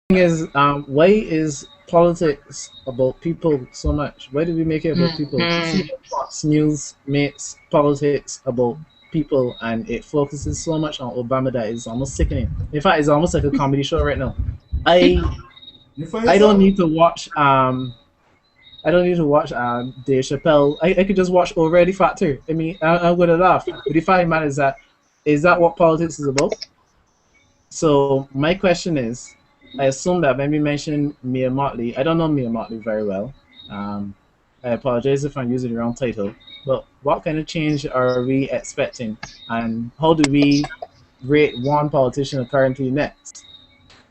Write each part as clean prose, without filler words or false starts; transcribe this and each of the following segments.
thing is, why is politics about people so much? Why do we make it about people? See, Hmm. Fox News makes politics about people, and it focuses so much on Obama that it's almost sickening. In fact, it's almost like a comedy show right now. I You find I don't yourself? need to watch Dave Chappelle. I could just watch Already Factor. I mean, I'm gonna laugh. But the fact of the matter is that what politics is about? So my question is, I assume that when we mention Mia Motley, I don't know Mia Motley very well. Um, I apologize if I'm using the wrong title, but what kind of change are we expecting, and how do we rate one politician currently next?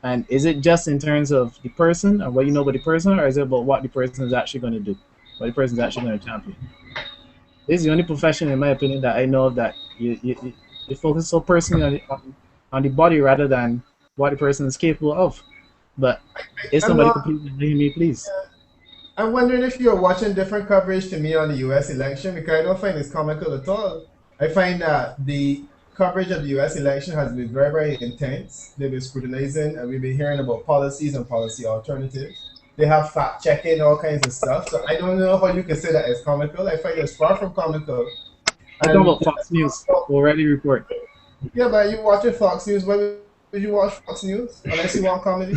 And is it just in terms of the person and what you know about the person, or is it about what the person is actually going to do, what the person is actually going to champion? This is the only profession, in my opinion, that I know of that you focus so personally on the body rather than what the person is capable of. But if I'm somebody not. could please enlighten me, please. I'm wondering if you're watching different coverage to me on the U.S. election because I don't find this comical at all. I find that the coverage of the U.S. election has been very, very intense. They've been scrutinizing, and we've been hearing about policies and policy alternatives. They have fact checking all kinds of stuff. So I don't know how you can say that as comical. I find it's far from comical. I'm talking And about Fox News already report. yeah, but you watching Fox News? Why would you watch Fox News unless you want comedy?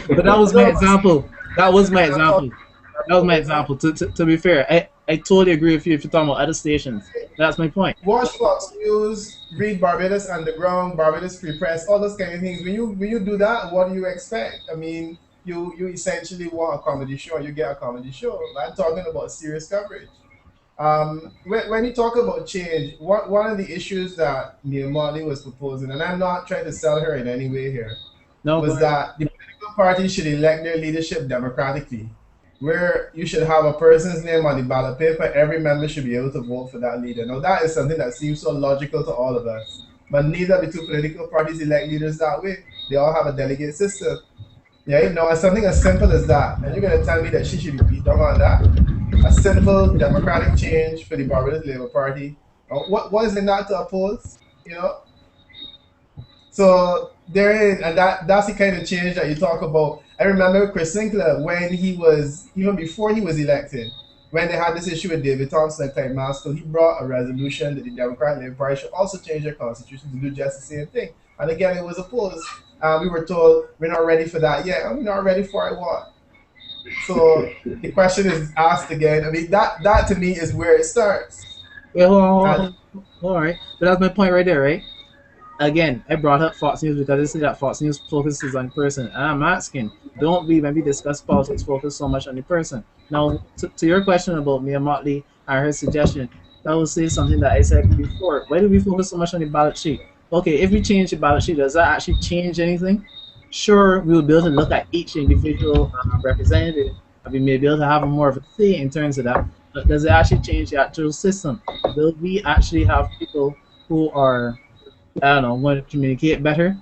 But that was my No, example. That was my I'm not talking example. That was my about example. To be fair, I totally agree with you if you're talking about other stations. That's my point. watch Fox News, read Barbados Underground, Barbados Free Press, all those kind of things. When you do that, what do you expect? I mean, you essentially want a comedy show, you get a comedy show. I'm talking about serious coverage. When you talk about change, one of the issues that Neil Marley was proposing, and I'm not trying to sell her in any way here, No, go was ahead. that the political parties should elect their leadership democratically, where you should have a person's name on the ballot paper. Every member should be able to vote for that leader. Now, that is something that seems so logical to all of us, but neither of the two political parties elect leaders that way. They all have a delegate system. Yeah, you know, it's something as simple as that. And you're going to tell me that she should be beat down on that? A simple democratic change for the Barbados Labour Party. What is it not to oppose? You know, so there is, and that's the kind of change that you talk about. I remember Chris Sinclair when he was even before he was elected, when they had this issue with David Thompson and Clyde Maskell, he brought a resolution that the Democratic Labour Party should also change their constitution to do just the same thing. And again, it was opposed. We were told we're not ready for that yet. And we're not ready for it. What? So the question is asked again. I mean, that to me is where it starts. Wait, hold on, hold on, And hold on. All right, but that's my point right there, right? Again, I brought up Fox News because I say that Fox News focuses on the person, and I'm asking, don't we, when we discuss politics, focus so much on the person? Now, to your question about Mia Motley and her suggestion, I will say something that I said before. Why do we focus so much on the ballot sheet? Okay, if we change the ballot sheet, does that actually change anything? Sure, we will be able to look at each individual representative, and we may be able to have more of a say in terms of that. But does it actually change the actual system? Will we actually have people who are, I don't know, want to communicate better,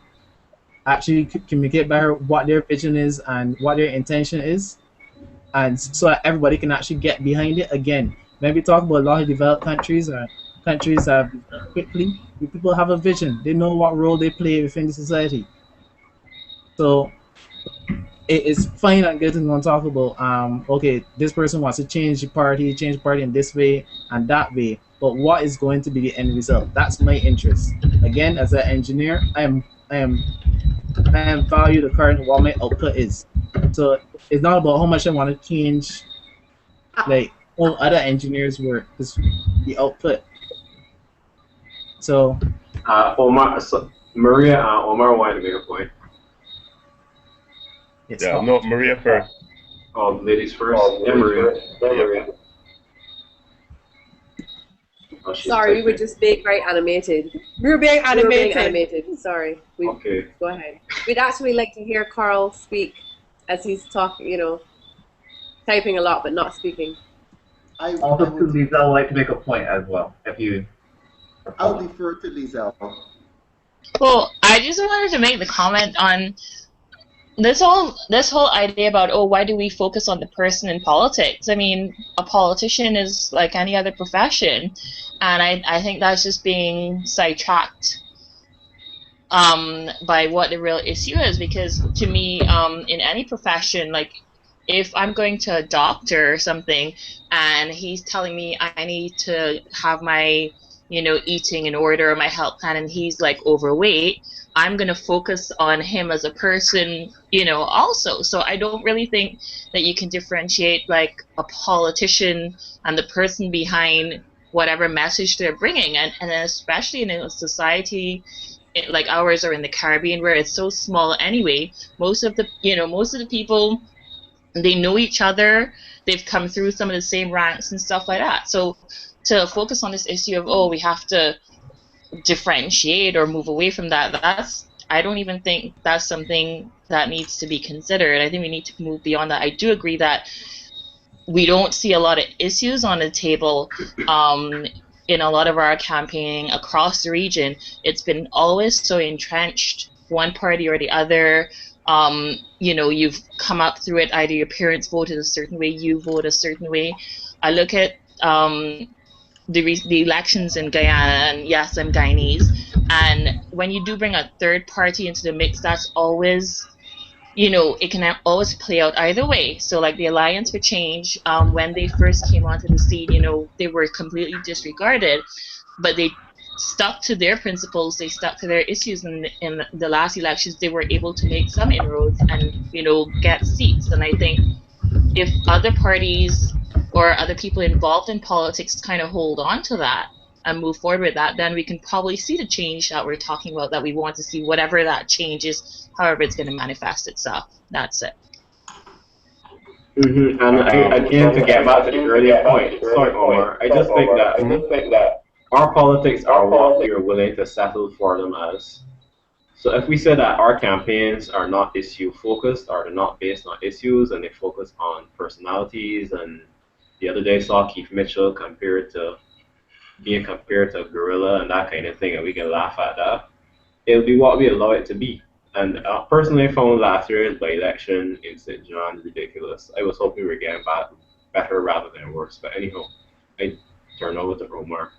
actually communicate better what their vision is and what their intention is, and so that everybody can actually get behind it? Again, when we talk about a lot of developed countries or countries that have developed quickly, people have a vision. They know what role they play within the society. So it is fine and good to go and talk about okay, this person wants to change the party in this way and that way, but what is going to be the end result? That's my interest. Again, as an engineer, I am value the current what my output is. So it's not about how much I want to change like all other engineers work, it's the output. So Omar, so Maria, Omar wanted to make a point. it's Yeah, hot. no, Maria first. Ladies first. Yeah, Maria. Yeah. Oh, she's Sorry, we were typing. just being very animated. We were being We were being animated. animated. Sorry. Okay. Go ahead. We'd actually like to hear Carl speak as he's talking, typing a lot but not speaking. I Also, to would, Lisa, would like to make a point as well, if you. I'll defer to Lizelle. Well, I just wanted to make the comment on this whole idea about, oh, why do we focus on the person in politics? I mean, a politician is like any other profession, and I think that's just being sidetracked. by what the real issue is. Because to me, in any profession, like if I'm going to a doctor or something and he's telling me I need to have my, eating in order or my health plan, and he's like overweight, I'm going to focus on him as a person, also. So I don't really think that you can differentiate like a politician and the person behind whatever message they're bringing. And especially in a society like ours or in the Caribbean where it's so small anyway, most of the people, they know each other, they've come through some of the same ranks and stuff like that. So to focus on this issue of, oh, we have to differentiate or move away from that, I don't even think that's something that needs to be considered. I think we need to move beyond that. I do agree that we don't see a lot of issues on the table in a lot of our campaigning across the region. It's been always so entrenched, one party or the other. You've come up through it, either your parents voted a certain way, you vote a certain way. I look at the elections in Guyana, and yes, I'm Guyanese, and when you do bring a third party into the mix, that's always, it can always play out either way. So like the Alliance for Change, when they first came onto the scene, they were completely disregarded, but they stuck to their principles, they stuck to their issues, and in the last elections they were able to make some inroads and get seats. And I think if other parties or other people involved in politics kind of hold on to that and move forward with that, then we can probably see the change that we're talking about, that we want to see, whatever that change is, however it's going to manifest itself. That's it. And again, to get back to the earlier point, sorry, Omar, I just think that our politics are what we are willing to settle for them as. So if we say that our campaigns are not issue focused, or they're not based on issues, and they focus on personalities, and the other day saw Keith Mitchell being compared to a gorilla and that kind of thing, and we can laugh at that, it'll be what we allow it to be. And personally, I found last year's by-election in St. John ridiculous. I was hoping we were getting better rather than worse. But anyhow, I turn over to Omar.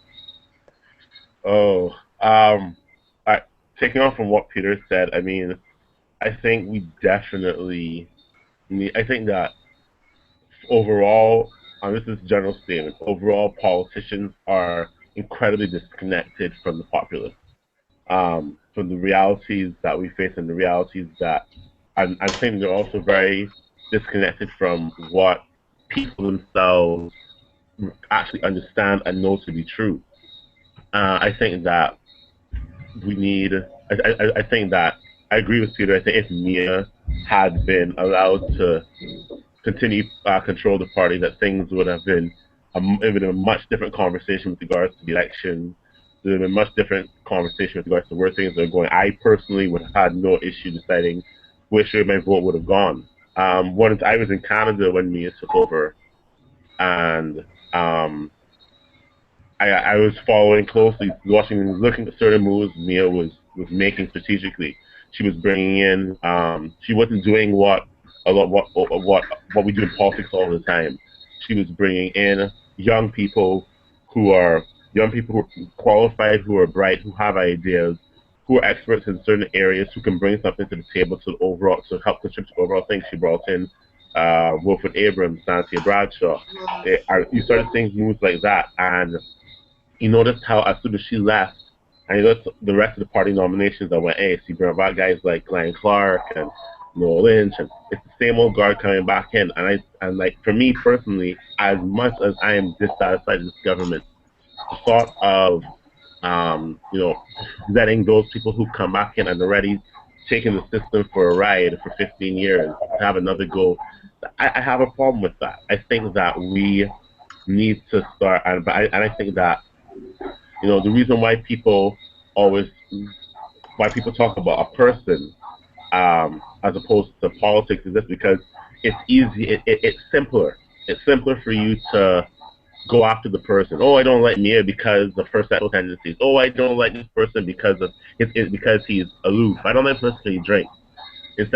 Taking off from what Peter said, I mean, I think we definitely need, I think that overall, this is a general statement, overall politicians are incredibly disconnected from the populace, from the realities that we face and the realities that, I'm saying they're also very disconnected from what people themselves actually understand and know to be true. I think that we need, I think that, I agree with Peter, I think if Mia had been allowed to continue control the party, that things would have been a much different conversation with regards to the election. There would have been a much different conversation with regards to where things are going. I personally would have had no issue deciding which way my vote would have gone. I was in Canada when Mia took over, and I was following closely, looking at certain moves Mia was making strategically. She was bringing in, she wasn't doing what we do in politics all the time. She was bringing in young people who are qualified, who are bright, who have ideas, who are experts in certain areas, who can bring something to the table to help contribute to the overall thing. She brought in Wilfred Abrams, Nancy Bradshaw. You started seeing moves like that, and you noticed how as soon as she left, and you looked at the rest of the party nominations, I went, hey, see, bring about guys like Glenn Clark and Noel Lynch, and it's the same old guard coming back in. And like, for me personally, as much as I am dissatisfied with this government, the thought of letting those people who come back in and already taken the system for a ride for 15 years have another go, I have a problem with that. I think that we need to start, and I think that the reason why people talk about a person as opposed to politics is just because it's easy. It's simpler. It's simpler for you to go after the person. Oh, I don't like Mia because of her sexual tendencies. Oh, I don't like this person because he's aloof. I don't like this person because he drinks. Because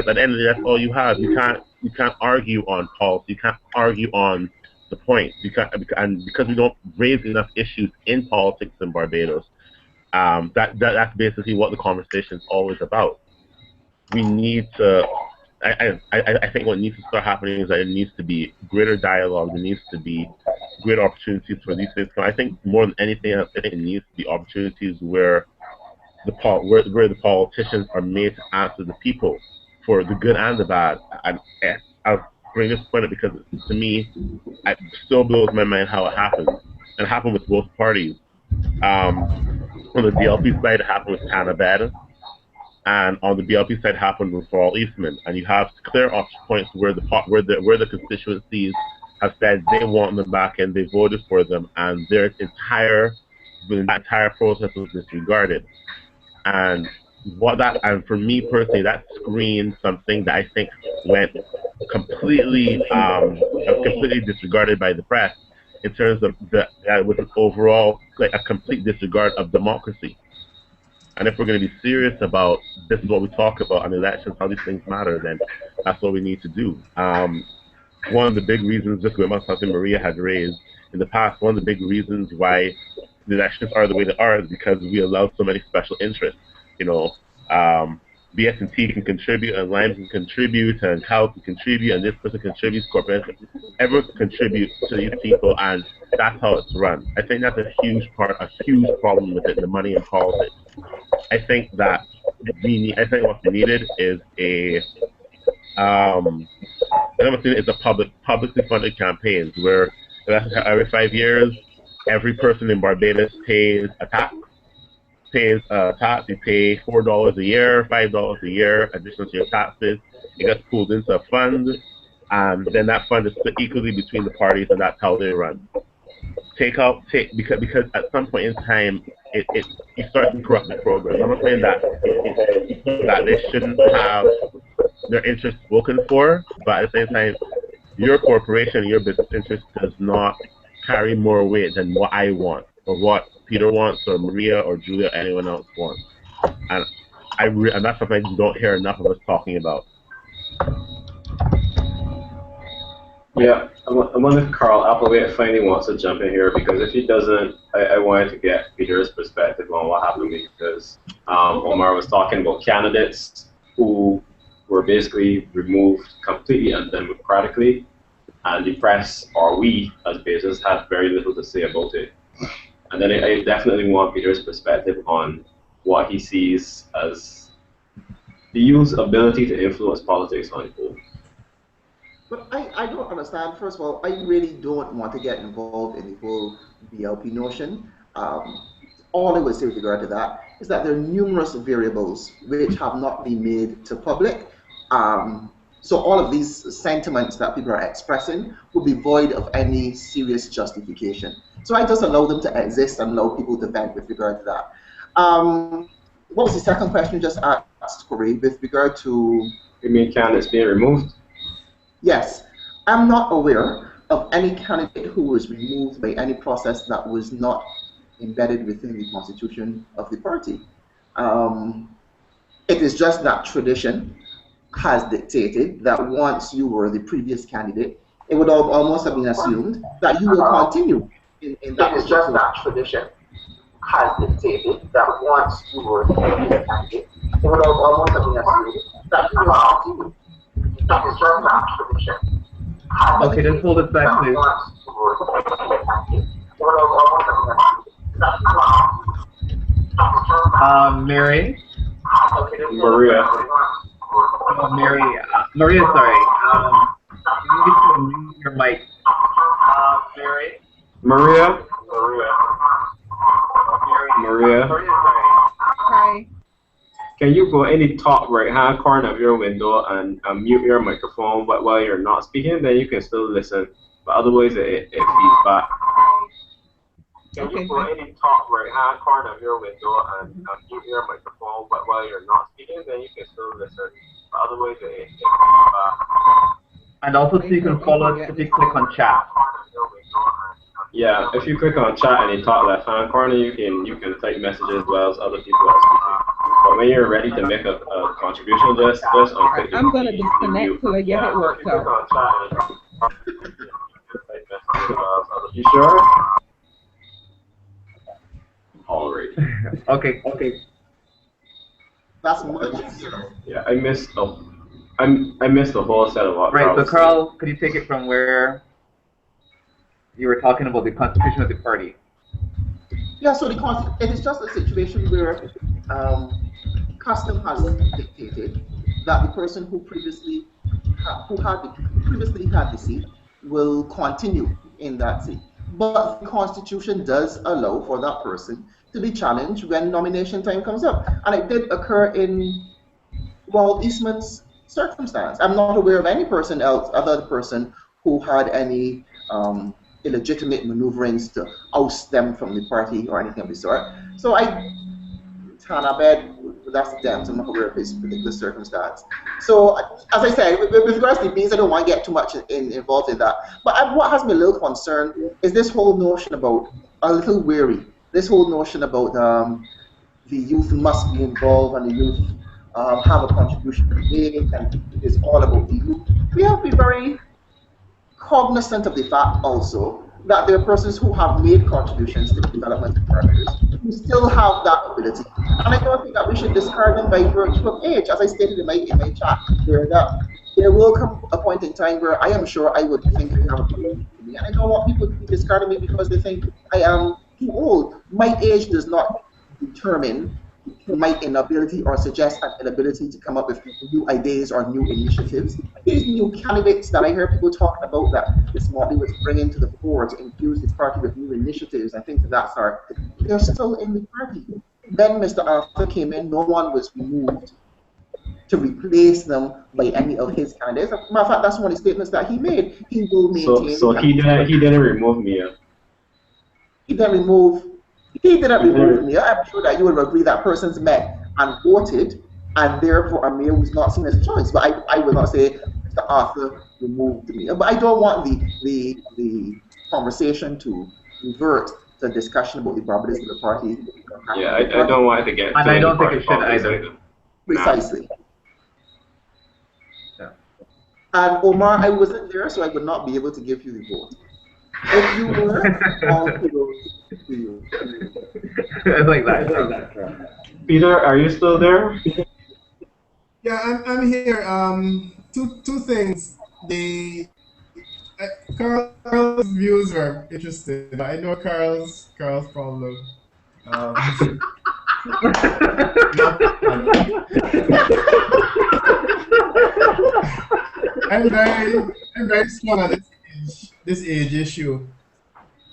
at the end of the day, that's all you have. You can't argue on policy. You can't argue on the points. And because we don't raise enough issues in politics in Barbados, That's basically what the conversation is always about. We need to. I think what needs to start happening is that it needs to be greater dialogue. There needs to be greater opportunities for these things. I think more than anything else, I think it needs to be opportunities where where the politicians are made to answer the people for the good and the bad. I'll bring this point up because to me, it still blows my mind how it happened. And it happened with both parties. On the DLP side, it happened with Tana Bed, and on the BLP side, it happened with Paul Eastman. And you have clear points where the constituencies have said they want them back and they voted for them, and the entire process was disregarded. And for me personally, that screened something that I think went completely disregarded by the press in terms of with an overall a complete disregard of democracy. And if we're going to be serious about this is what we talk about on elections, how these things matter, then that's what we need to do. One of the big reasons, just going back to something Maria had raised in the past, one of the big reasons why the elections are the way they are is because we allow so many special interests. BS&T can contribute, and Lime can contribute, and Cal can contribute, and this person contributes, corporation, everyone can contribute to these people, and that's how it's run. I think that's a huge problem with it, the money in politics. I think that what's needed is publicly funded campaigns where every 5 years, every person in Barbados pays a tax. You pay $4 a year, $5 a year, additional to your taxes. It gets pulled into a fund, and then that fund is split equally between the parties, and that's how they run. Because at some point in time, you start to corrupt the program. I'm not saying that they shouldn't have their interests spoken for, but at the same time, your corporation, your business interest does not carry more weight than what I want or what Peter wants or Maria or Julia or anyone else wants. And that's something I don't hear enough of us talking about. Yeah, I wonder if Carl Applewhite finally wants to jump in here, because if he doesn't, I wanted to get Peter's perspective on what happened, because Omar was talking about candidates who were basically removed completely undemocratically, and the press, or we as business, had very little to say about it. And then I definitely want Peter's perspective on what he sees as the youth's ability to influence politics on people. But I don't understand. First of all, I really don't want to get involved in the whole BLP notion. All I would say with regard to that is that there are numerous variables which have not been made to public. So all of these sentiments that people are expressing would be void of any serious justification. So I just allow them to exist and allow people to vent with regard to that. What was the second question you just asked, Corey, with regard to... You mean candidates being removed? Yes. I'm not aware of any candidate who was removed by any process that was not embedded within the constitution of the party. It is just that tradition has dictated that once you were the previous candidate, it would almost have been assumed that you will continue in that. It is just that tradition has dictated that once you were the previous candidate, it would almost have been assumed that you will continue. That is just that tradition. Okay, just hold it back, please. Mary? Maria. Maria, sorry. You need to mute your mic. Mary? Maria? Maria? Hi. Can you go in the top right-hand corner of your window and mute your microphone while you're not speaking? Then you can still listen, but otherwise it feeds back. Can you go in the top right-hand corner of your window and mute your microphone while you're not speaking? Then you can still listen, but otherwise it feeds back. And also, so you can follow us if you click on chat. Yeah, if you click on chat in the top left-hand corner, you can type messages while other people are speaking. But when you're ready to make a contribution, just unclick. I'm gonna disconnect till I get it worked out. You sure? All right. Okay. That's much easier. Yeah, I missed the whole set of what Right, Carl so was Carl, could you take it from where you were talking about the constitution of the party? Yeah, so it is just a situation where custom has dictated that the person who previously had the seat will continue in that seat. But the Constitution does allow for that person to be challenged when nomination time comes up, and it did occur in Walt Eastman's circumstance. I'm not aware of any person else, other person who had any illegitimate maneuverings to oust them from the party or anything of the sort. So Tanabed, that's the terms. I'm not aware of his particular circumstance. So, as I said, with regards to beans, I don't want to get too much involved in that. But what has me a little concerned is this whole notion about, a little weary, this whole notion about the youth must be involved and the youth have a contribution to make, and it is all about the youth. We have to be very cognizant of the fact also that there are persons who have made contributions to the development of Barbados who still have that ability. And I don't think that we should discard them by virtue of age. As I stated in my chat, there will come a point in time where I am sure I would think they have a ability to me. And I don't want people to be discarding me because they think I am too old. My age does not determine my inability or suggest an inability to come up with new ideas or new initiatives. These new candidates that I hear people talking about that this morning was bringing to the fore to infuse the party with new initiatives and things of that sort, they're still in the party. Then Mr. Arthur came in, no one was removed to replace them by any of his candidates. As a matter of fact, that's one of the statements that he made. He will maintain. So he didn't remove me. He didn't remove me. I'm sure that you would agree that persons met and voted, and therefore a mayor was not seen as a choice. But I will not say Mr. Arthur removed me. But I don't want the conversation to revert to a discussion about the Barbados of the party. Yeah, I don't want it to get. And I don't think it should either. Precisely. Yeah. And Omar, I wasn't there, so I would not be able to give you the vote. If you were, all kudos to you. I like that. Peter, are you still there? Yeah, I'm here. Two things. Carl's views are interesting. I know Carl's problem. I'm very strong on this age issue.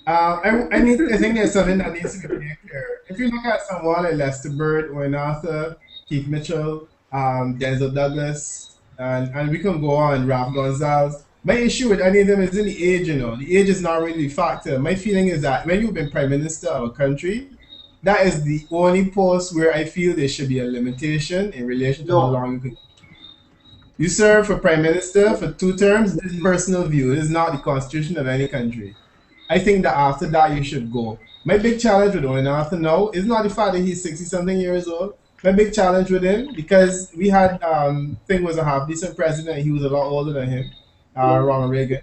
I think there's something that needs to be made clear. If you look at someone like Lester Bird, Wayne Arthur, Keith Mitchell, Denzel Douglas, and we can go on, Ralph Gonzalez. My issue with any of them is in the age, The age is not really the factor. My feeling is that when you've been Prime Minister of a country, that is the only post where I feel there should be a limitation in relation to how long you can. You serve for Prime Minister for 2 terms. This is personal view. It is not the constitution of any country. I think that after that you should go. My big challenge with Owen Arthur now is not the fact that he's 60-something years old. My big challenge with him, because we had Thing was a half-decent president, and he was a lot older than him, Ronald Reagan.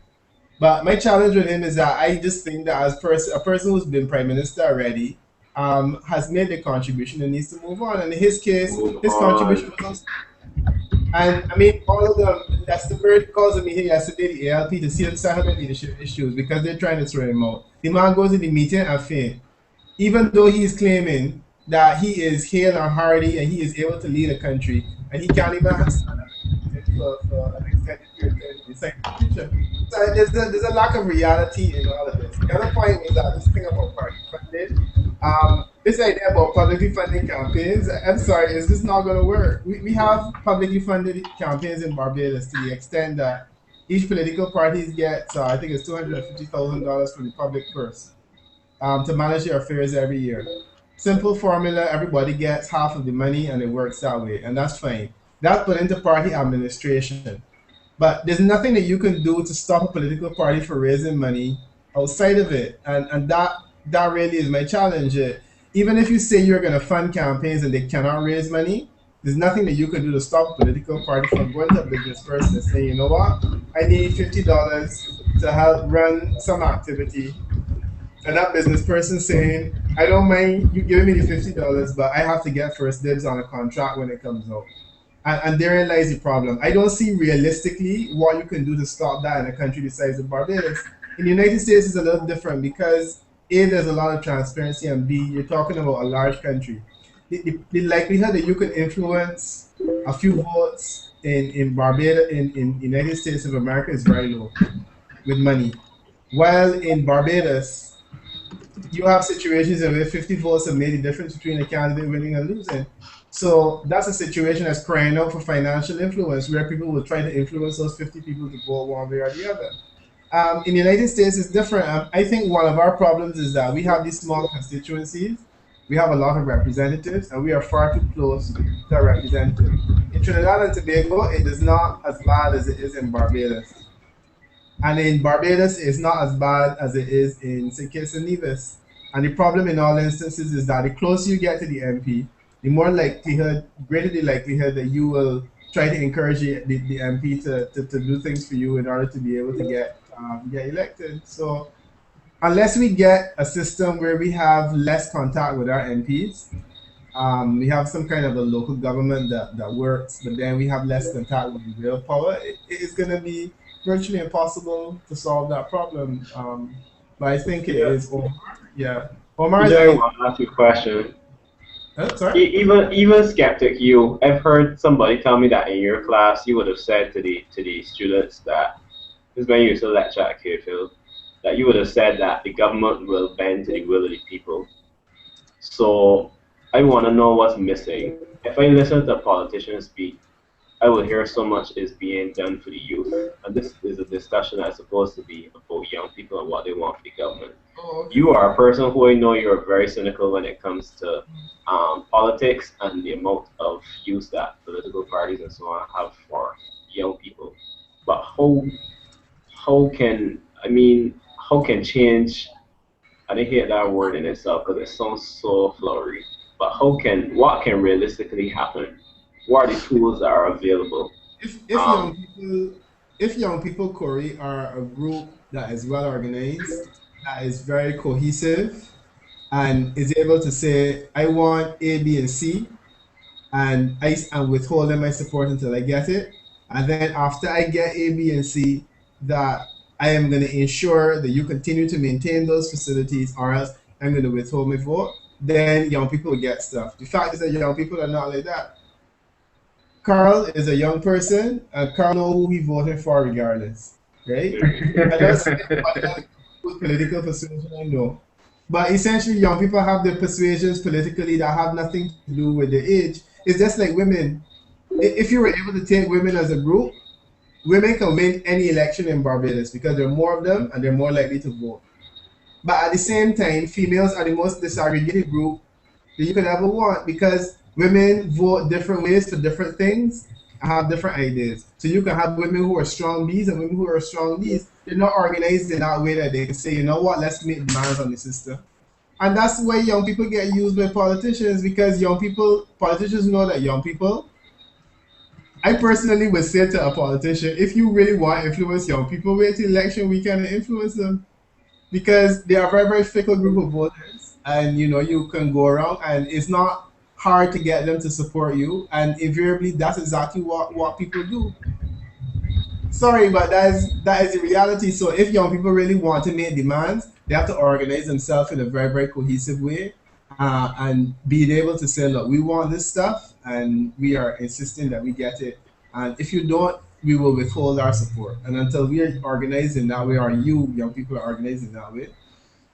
But my challenge with him is that I just think that as a person who's been Prime Minister already, has made a contribution and needs to move on. And in his case, his contribution was. And I mean, all of them, that's the bird calls me here yesterday, the ALP, to see some leadership issues because they're trying to throw him out. The man goes in the meeting and faint. Even though he's claiming that he is hale and hearty and he is able to lead a country, and he can't even stand up for an extended period in the future. So there's a lack of reality in all of this. The other point was that this thing about party funding, this idea about publicly funding campaigns, I'm sorry, is this not going to work? We have publicly funded campaigns in Barbados to the extent that each political party gets, I think it's $250,000 from the public purse to manage their affairs every year. Simple formula, everybody gets half of the money and it works that way, and that's fine. That's put into party administration. But there's nothing that you can do to stop a political party from raising money outside of it, and that really is my challenge. Even if you say you're going to fund campaigns and they cannot raise money, there's nothing that you can do to stop a political party from going to a business person and saying, you know what, I need $50 to help run some activity. and that business person saying, I don't mind you giving me the $50, but I have to get first dibs on a contract when it comes out. And therein lies the problem. I don't see realistically what you can do to stop that in a country the size of Barbados. In the United States, it's a little different because A, there's a lot of transparency, and B, you're talking about a large country. The likelihood that you could influence a few votes in Barbados, in United States of America, is very low with money. While in Barbados, you have situations where 50 votes have made a difference between a candidate winning and losing. So that's a situation that's crying out for financial influence, where people will try to influence those 50 people to vote one way or the other. In the United States, it's different. I think one of our problems is that we have these small constituencies. We have a lot of representatives, and we are far too close to our representatives. In Trinidad and Tobago, it is not as bad as it is in Barbados. And in Barbados, it's not as bad as it is in St. Kitts and Nevis. And the problem in all instances is that the closer you get to the MP, the more likelihood, greater the likelihood that you will try to encourage the MP to do things for you in order to be able to get elected. So unless we get a system where we have less contact with our MPs, we have some kind of a local government that works, but then we have less contact with the real power, it's going to be virtually impossible to solve that problem. But I think it is Omar. Yeah. Omar is I want to ask you a question. Sorry? Even skeptic you, I've heard somebody tell me that in your class you would have said to the students that, this is when you used to lecture at Carefield, that you would have said that the government will bend to the will of the people. So I want to know what's missing. If I listen to a politician speak, I will hear so much is being done for the youth. And this is a discussion that's supposed to be about young people and what they want for the government. Oh, okay. You are a person who I know you're very cynical when it comes to politics and the amount of use that political parties and so on have for young people. But how can change, and I hate that word in itself because it sounds so flowery, but what can realistically happen? What are the tools that are available? If young people, Corey, are a group that is well organized, that is very cohesive, and is able to say, I want A, B, and C, and I'm withholding my support until I get it. And then after I get A, B, and C, that I am going to ensure that you continue to maintain those facilities, or else I'm going to withhold my vote. Then young people will get stuff. The fact is that young people are not like that. Carl is a young person, and Carl knows who he voted for regardless, right? I don't say political persuasion, I know. But essentially, young people have their persuasions politically that have nothing to do with their age. It's just like women. If you were able to take women as a group, women can win any election in Barbados because there are more of them and they're more likely to vote. But at the same time, females are the most disaggregated group that you could ever want, because women vote different ways for different things and have different ideas. So you can have women who are strong Bs and women who are strong Ds. They're not organized in that way that they can say, you know what, let's make demands on the system. And that's why young people get used by politicians, because politicians know that young people. I personally would say to a politician, if you really want to influence young people, wait till election weekend and influence them, because they are a very, very fickle group of voters, and you can go around and it's not hard to get them to support you, and invariably that's exactly what people do. Sorry, but that is the reality. So if young people really want to make demands, they have to organize themselves in a very, very cohesive way, and being able to say, look, we want this stuff and we are insisting that we get it, and if you don't, we will withhold our support. And until we are organized in that way, or you young people are organized in that way,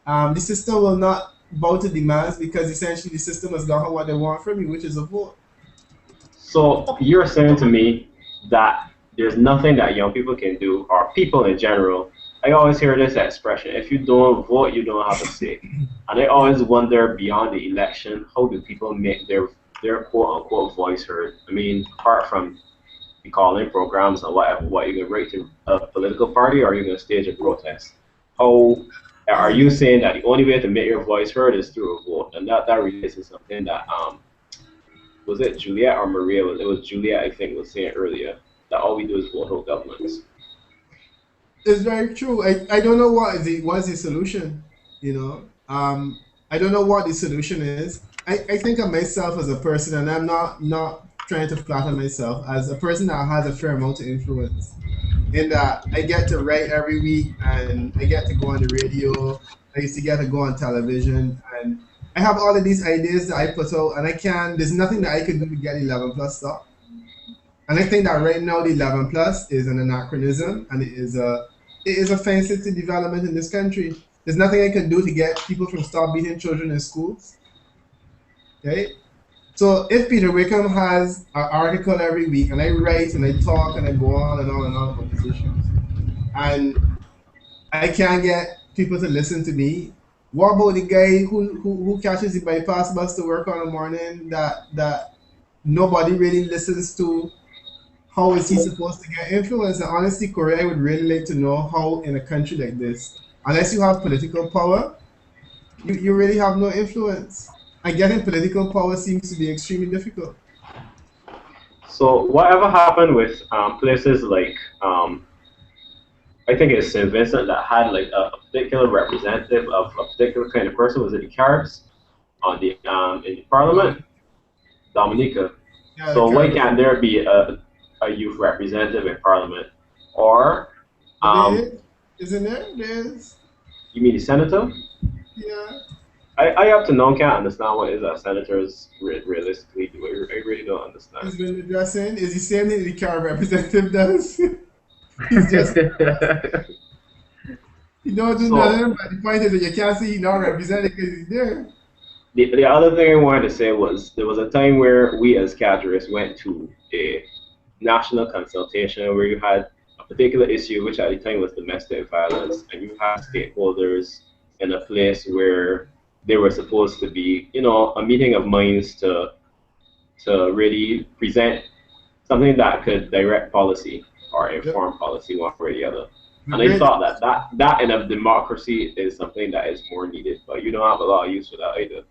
the system will not bow to demands, because essentially the system has got what they want from you, which is a vote. So you're saying to me that there's nothing that young people can do, or people in general. I always hear this expression, if you don't vote, you don't have a say. And I always wonder, beyond the election, how do people make their quote-unquote voice heard? I mean, apart from the call-in programs and whatever, what you're going to write to a political party, or are you going to stage a protest? How are you saying that the only way to make your voice heard is through a vote? And that relates to something that, was it Juliet or Maria? It was Juliet, I think, was saying earlier, that all we do is vote out governments. It's very true. I don't know what is the solution. You know, I don't know what the solution is. I think of myself as a person, and I'm not trying to flatter myself as a person that has a fair amount of influence. In that I get to write every week, and I get to go on the radio. I used to get to go on television, and I have all of these ideas that I put out, and I can. There's nothing that I can do to get 11 plus stop. And I think that right now the 11 plus is an anachronism, and it is offensive to development in this country. There's nothing I can do to get people from stop beating children in schools. Okay? So if Peter Wickham has an article every week, and I write and I talk and I go on and on and on about these issues, and I can't get people to listen to me, what about the guy who catches the bypass bus to work on a morning that nobody really listens to? How is he supposed to get influence? And honestly, Corey, I would really like to know how in a country like this, unless you have political power, you really have no influence. And getting political power seems to be extremely difficult. So whatever happened with places like I think it's St. Vincent that had like a particular representative of a particular kind of person, was it the Caribs on the in the Parliament, Dominica. Yeah, So why Caribbean. can't there be a youth representative in Parliament? Or There isn't there? There's you mean the senator? yeah. I up to now can't understand what is a senator's realistically do. I really don't understand. He's been addressing is the same thing the Carib representative does. He's just he don't do So nothing, but the point is that you can't see he's not represented because he's there. the other thing I wanted to say was there was a time where we as cadres went to a national consultation where you had a particular issue, which at the time was domestic violence, and you had stakeholders in a place where they were supposed to be, you know, a meeting of minds to really present something that could direct policy or Yep. inform policy one way or the other. But And I really, thought that in a democracy is something that is more needed, but you don't have a lot of use for that either.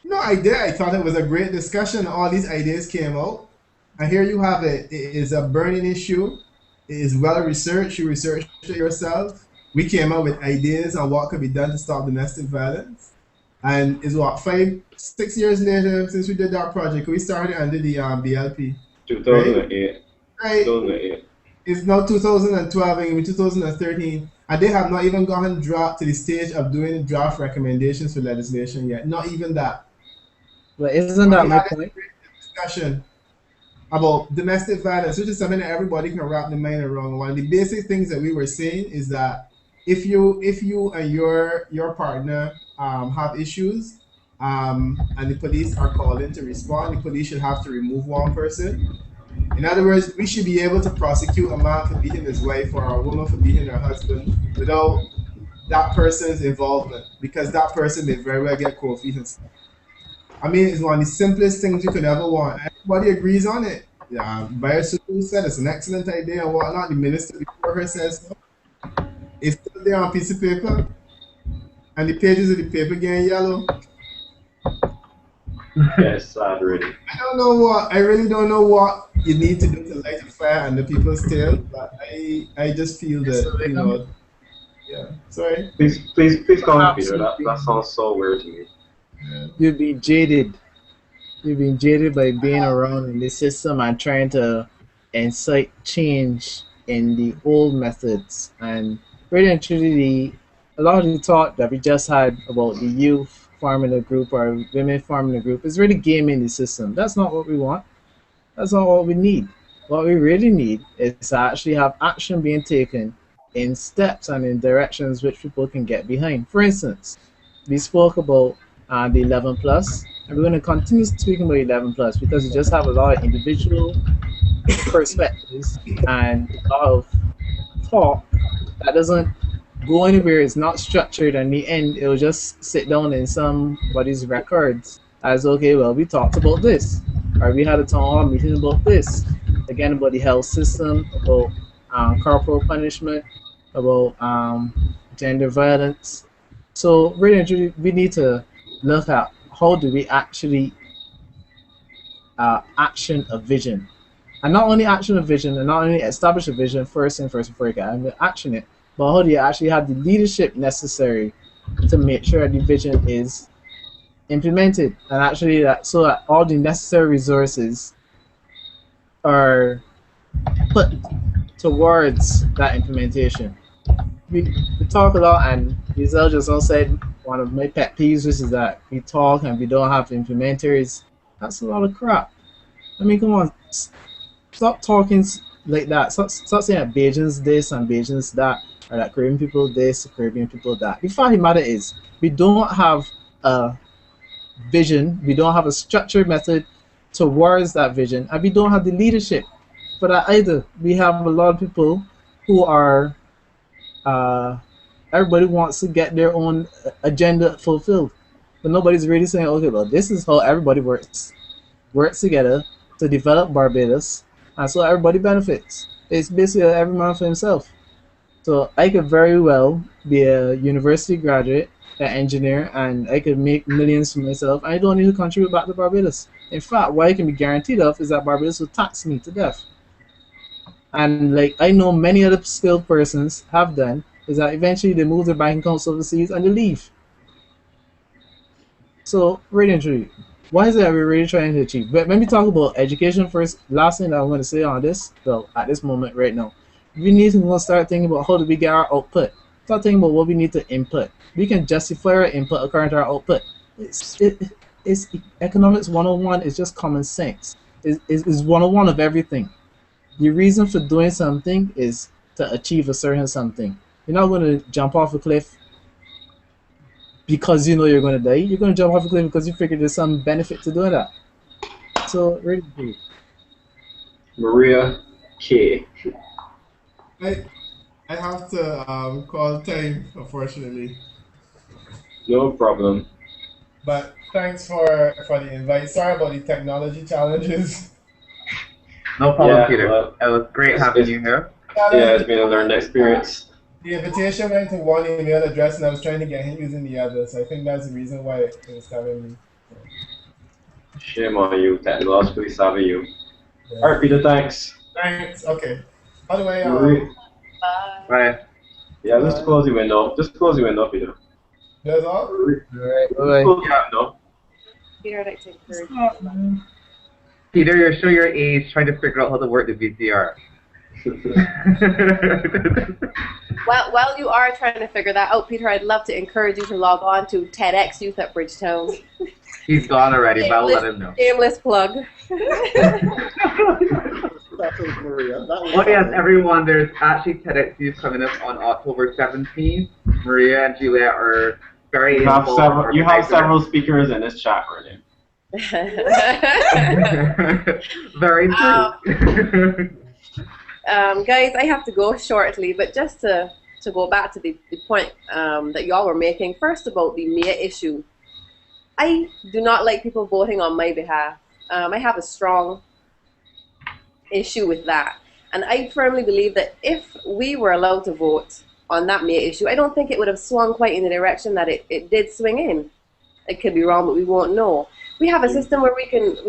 no, I did. I thought it was a great discussion. All these ideas came out. And here you have it. It is a burning issue. It is well researched. You researched it yourself. We came up with ideas on what could be done to stop domestic violence. And it's what, 5, 6 years later since we did that project. We started under the BLP, right? 2008, Right. 2008. It's now 2012 and even 2013. And they have not even gotten dropped to the stage of doing draft recommendations for legislation yet. Not even that. But isn't But that we my had this point? great discussion about domestic violence, which is something that everybody can wrap their mind around. One of the basic things that we were saying is that if you and your partner have issues, and the police are called in to respond, the police should have to remove one person. In other words, we should be able to prosecute a man for beating his wife or a woman for beating her husband without that person's involvement, because that person may very well get cold feet and stuff. I mean, it's one of the simplest things you could ever want. Everybody agrees on it. Yeah, Bayasuku said it's an excellent idea and whatnot. The minister before her says so. It's still there on a piece of paper, and the pages of the paper getting yellow. Yes, sad really. I don't know what. I really don't know what you need to do to light a fire under people's tail. But I just feel that yeah. Sorry. Please call me Peter. That Absolutely. sounds so weird to me. Yeah. You've been jaded. You've been jaded by being around in this system and trying to incite change in the old methods. And really and truly, a lot of the talk that we just had about the youth forming a group or women forming a group is really gaming the system. That's not what we want. That's not what we need. What we really need is to actually have action being taken in steps and in directions which people can get behind. For instance, we spoke about the 11 plus, and we're going to continue speaking about 11 plus because we just have a lot of individual perspectives and a lot of talk that doesn't go anywhere. It's not structured, and in the end, it'll just sit down in somebody's records as okay, well, we talked about this, or we had a town hall meeting about this, again about the health system, about corporal punishment, about gender violence. So really and truly, we need to look at how do we actually action a vision, and not only action a vision, and not only establish a vision first before you can action it, but how do you actually have the leadership necessary to make sure the vision is implemented, and actually that so that all the necessary resources are put towards that implementation. We talk a lot, and Giselle just also said one of my pet peeves, which is that we talk and we don't have implementers. That's a lot of crap. I mean, come on, stop talking like that. Stop saying that Beijing's this and Beijing's that, or that Caribbean people this, Caribbean people that. The fact of the matter is, we don't have a vision, we don't have a structured method towards that vision, and we don't have the leadership for that either. We have a lot of people who are, uh, everybody wants to get their own agenda fulfilled, but nobody's really saying, okay, well, this is how everybody works together to develop Barbados, and so everybody benefits. It's basically every man for himself. So I could very well be a university graduate, an engineer, and I could make millions for myself. I don't need to contribute back to Barbados. In fact, what I can be guaranteed of is that Barbados will tax me to death. And like I know many other skilled persons have done, is that eventually they move their bank accounts overseas and they leave. So really and truly, what is it that we're really trying to achieve? But let me talk about education first. Last thing that I'm going to say on this, well, at this moment right now, we need to start thinking about how do we get our output. Start thinking about what we need to input. We can justify our input according to our output. It's economics 101. It's just common sense. It's 101 of everything. The reason for doing something is to achieve a certain something. You're not going to jump off a cliff because you know you're going to die. You're going to jump off a cliff because you figure there's some benefit to doing that. So, really cool. Maria K. I have to call time, unfortunately. No problem. But thanks for the invite. Sorry about the technology challenges. No problem, Yeah, Peter. well, It was great having you here. Yeah, it's been a learned experience. The invitation went to one email address, and I was trying to get him using the other. So I think that's the reason why it was telling me. Shame on you, technologically savvy you. Yeah. All right, Peter, thanks. Thanks. Okay. By the way, Bye. Yeah, just close the window. Just close the window, Peter. that's all. Alright, Close the window. Peter, I'd like to encourage. Peter, you're sure your age trying to figure out how to work the VCR. Well, while you are trying to figure that out, Peter, I'd love to encourage you to log on to TEDx Youth at Bridgetown. He's gone already, but I'll let him know. Shameless plug. Maria. That was Oh yes, everyone, there's actually TEDx Youth coming up on October 17th. Maria and Julia are very involved. You have several speakers in this chat already. Very true. Guys, I have to go shortly, but just to go back to the point that y'all were making, first about the MIA issue. I do not like people voting on my behalf. I have a strong issue with that. And I firmly believe that if we were allowed to vote on that MIA issue, I don't think it would have swung quite in the direction that it did swing in. It could be wrong, but we won't know. We have a system where we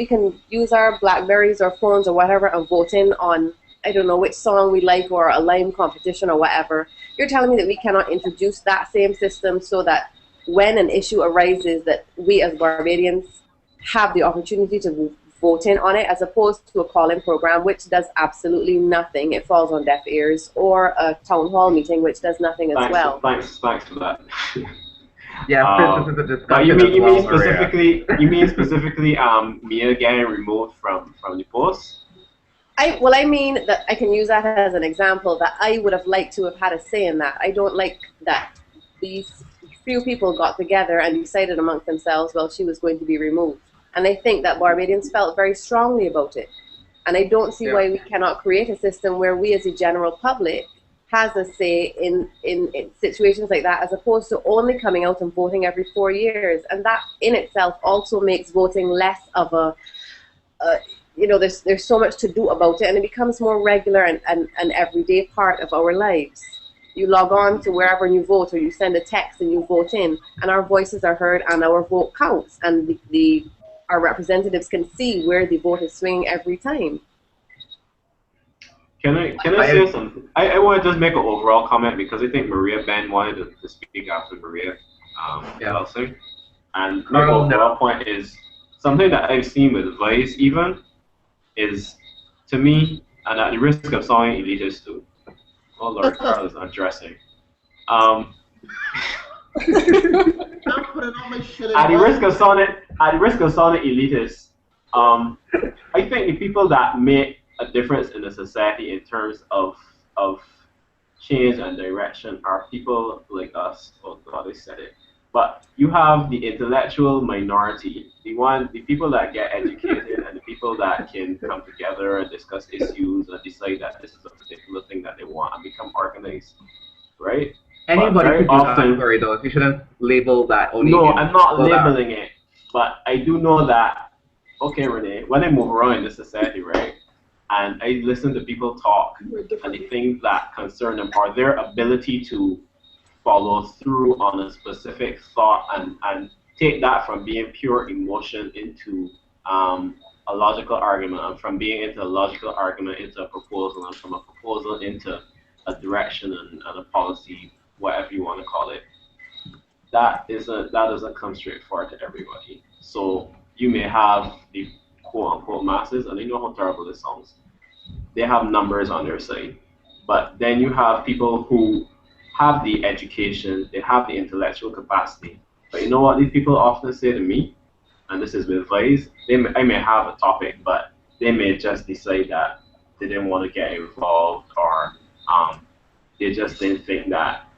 can use our Blackberries or phones or whatever and vote in on, I don't know, which song we like or a Lime competition or whatever. You're telling me that we cannot introduce that same system so that when an issue arises that we as Barbadians have the opportunity to vote in on it, as opposed to a call-in program which does absolutely nothing. It falls on deaf ears, or a town hall meeting which does nothing as well. Thanks for that. Yeah, this is a discussion. You mean specifically Mia getting removed from the post? I mean that I can use that as an example that I would have liked to have had a say in that. I don't like that these few people got together and decided amongst themselves, well, she was going to be removed. And I think that Barbadians felt very strongly about it. And I don't see why we cannot create a system where we as a general public has a say in situations like that, as opposed to only coming out and voting every 4 years. And that in itself also makes voting less of a, you know, there's so much to do about it, and it becomes more regular and an everyday part of our lives. You log on to wherever you vote, or you send a text and you vote in, and our voices are heard and our vote counts, and our representatives can see where the vote is swinging every time. Can I say something? I want to just make an overall comment because I think Maria Ben wanted to speak after Maria. Kelsey. And my overall point is something that I've seen with VYZE even is, to me, and at the risk of sounding elitist too. Oh Lord, Carl is undressing. I'm putting on my shit in At the risk of bed. sounding elitist, I think the people that make a difference in the society in terms of change and direction are people like us. Oh God, I said it. But you have the intellectual minority, the people that get educated and the people that can come together and discuss issues and decide that this is a particular thing that they want and become organized, right? Anybody very could do often, that, sorry, though. You shouldn't label that only. No, I'm not labeling it, but I do know that, okay, Renee, when I move around in this society, right, and I listen to people talk, and the things that concern them are their ability to follow through on a specific thought and take that from being pure emotion into a logical argument, and from being into a logical argument into a proposal, and from a proposal into a direction and a policy, whatever you want to call it. That doesn't come straightforward to everybody. So you may have the quote unquote masses, and they know how terrible this sounds. They have numbers on their side. But then you have people who have the education, they have the intellectual capacity. But you know what these people often say to me, and this is with VYZE, I may have a topic, but they may just decide that they didn't want to get involved, or they just didn't think that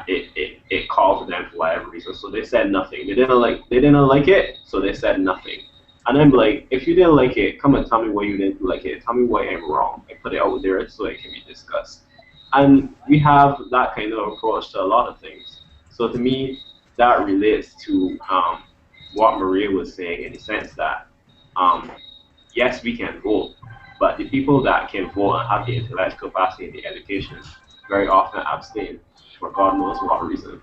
it called to them for whatever reason. So they said nothing. They didn't like it, so they said nothing. And I'm like, if you didn't like it, come and tell me why you didn't like it. Tell me why I'm wrong. I put it out there so it can be discussed. And we have that kind of approach to a lot of things. So to me, that relates to what Maria was saying, in the sense that yes, we can vote, but the people that can vote and have the intellectual capacity and the education very often abstain for God knows what reason.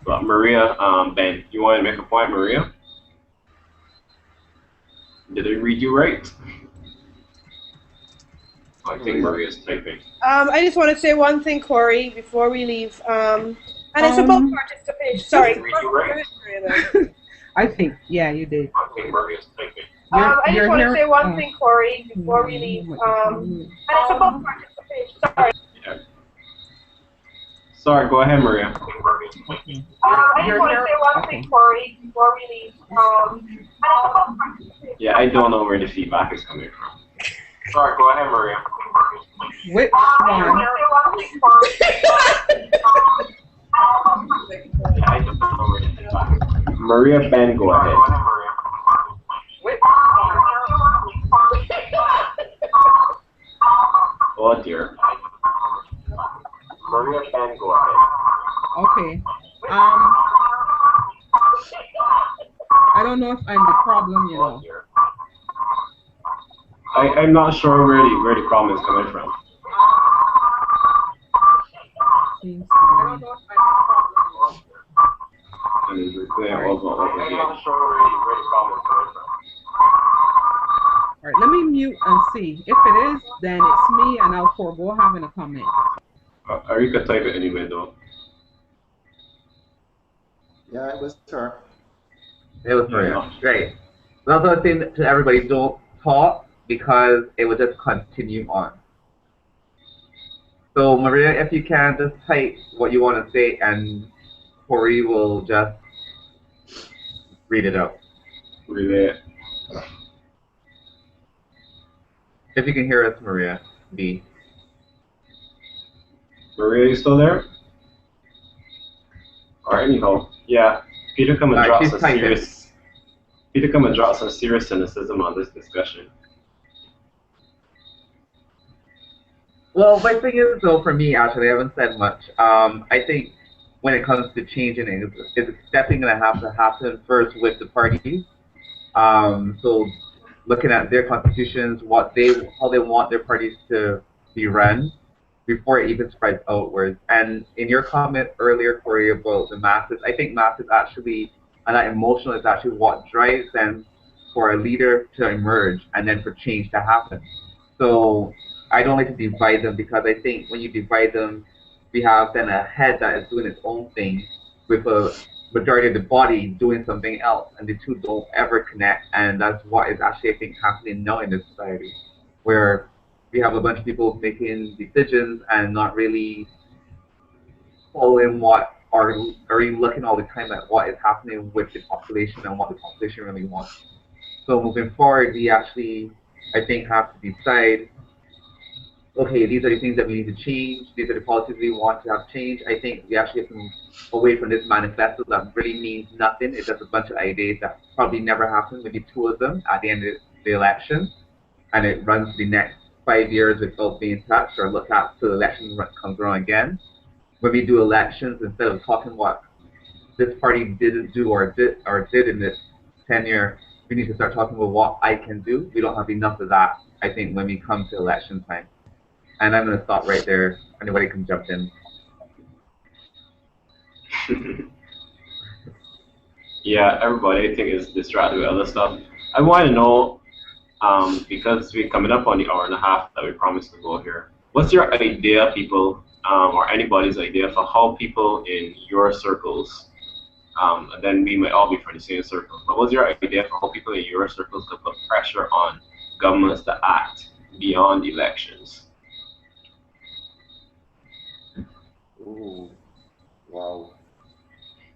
But Maria, Ben, you want to make a point, Maria? Did I read you right? I think Maria's typing. I just want to say one thing, Corey, before we leave. And it's about participation. Sorry. I think, yeah, you did. I think Maria's typing. I just want to say one thing, Corey, before we leave. And it's about participation. Sorry. Yeah. Sorry, go ahead, Maria. I just want to say one thing, Corey, before we leave. And it's about participation. Yeah, I don't know where the feedback is coming from. Sorry, go ahead, Maria. Which one? Yeah, I don't know where the feedback is coming from. Maria, Ben, go ahead. Oh dear. Maria, Ben, go ahead. Okay. I don't know if I'm the problem, you know. I'm not sure where the problem is coming from. Seems And it's recording over here. I'm not sure where the problem is coming from. Alright, let me mute and see. If it is, then it's me, and I'll forego having a comment. Or you could type it anyway, though. Yeah, it was her. It was Maria. Great. Another thing to everybody, don't talk, because it will just continue on. So Maria, if you can, just type what you want to say, and Corey will just read it out. Read it. If you can hear us, Maria B. Maria, you still there? Alright, anyhow, yeah. Peter come and drop some serious. Peter come and drop some serious cynicism on this discussion. Well, my thing is, though, for me, actually, I haven't said much. I think when it comes to changing it, it's definitely going to have to happen first with the parties. So looking at their constitutions, how they want their parties to be run before it even spreads outwards. And in your comment earlier, Corey, about the masses, I think masses actually, and that emotional is actually what drives them for a leader to emerge and then for change to happen. So I don't like to divide them, because I think when you divide them, we have then a head that is doing its own thing with a majority of the body doing something else, and the two don't ever connect. And that's what is actually, I think, happening now in this society, where we have a bunch of people making decisions and not really following what are even looking all the time at what is happening with the population and what the population really wants. So moving forward, we actually, I think, have to decide, okay, these are the things that we need to change. These are the policies we want to have changed. I think we actually have to move away from this manifesto that really means nothing. It's just a bunch of ideas that probably never happen, maybe 2 of them at the end of the election, and it runs the next 5 years without being touched or looked at till the election comes around again. When we do elections, instead of talking what this party didn't do or did in this tenure, we need to start talking about what I can do. We don't have enough of that, I think, when we come to election time. And I'm going to stop right there. Anybody can jump in. Yeah, everybody, I think, is distracted with other stuff. I want to know, because we're coming up on the hour and a half that we promised to go here, what's your idea, people, or anybody's idea for how people in your circles, and then we might all be from the same circles, but what's your idea for how people in your circles could put pressure on governments to act beyond elections? Ooh, wow.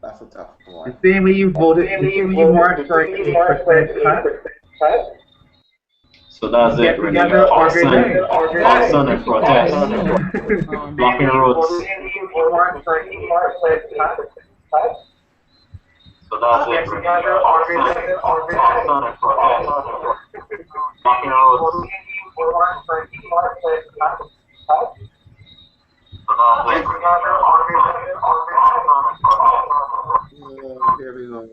That's a tough The one. same way you voted, the same way you marched for an 8% cut. So that's Get it, Renee. together, Awesome organize. and protest. Blocking roads. So that's it, Renee. Awesome and protest. Blocking roads. Here we go.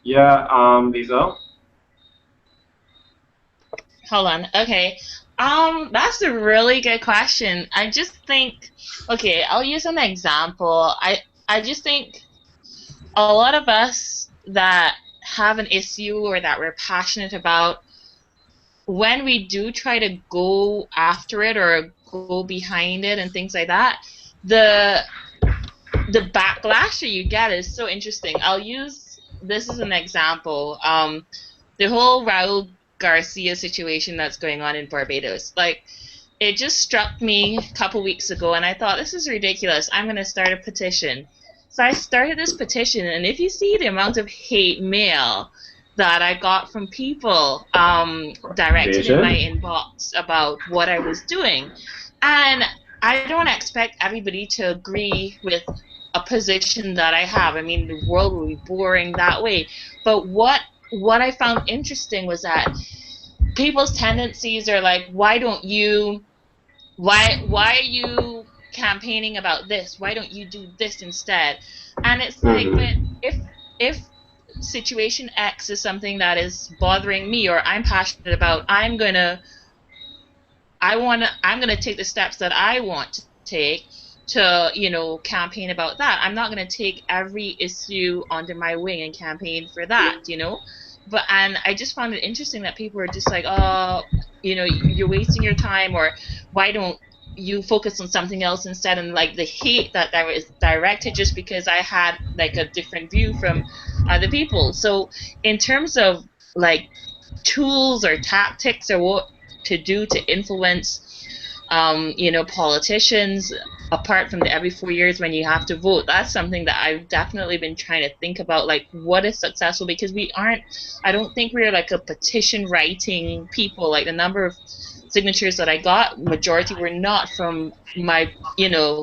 Yeah, Lisa? Hold on. Okay. That's a really good question. I just think, okay, I'll use an example. I just think a lot of us that have an issue or that we're passionate about, when we do try to go after it or go behind it and things like that, the backlash that you get is so interesting. I'll use this as an example. The whole Raul Garcia situation that's going on in Barbados. Like, it just struck me a couple weeks ago, and I thought, this is ridiculous. I'm going to start a petition. So I started this petition, and if you see the amount of hate mail that I got from people directed in my inbox about what I was doing, and I don't expect everybody to agree with a position that I have. I mean, the world will be boring that way. But what I found interesting was that people's tendencies are like, why are you campaigning about this? Why don't you do this instead? And it's like, but if situation X is something that is bothering me or I'm passionate about, I'm gonna take the steps that I want to take to, campaign about that. I'm not going to take every issue under my wing and campaign for that, But, and I just found it interesting that people are just like, oh, you're wasting your time, or why don't you focus on something else instead? And like the hate that was directed just because I had like a different view from other people. So in terms of like tools or tactics or what to do to influence politicians, apart from the every 4 years when you have to vote, that's something that I've definitely been trying to think about, like what is successful, because I don't think we're like a petition writing people. Like the number of signatures that I got, majority were not from my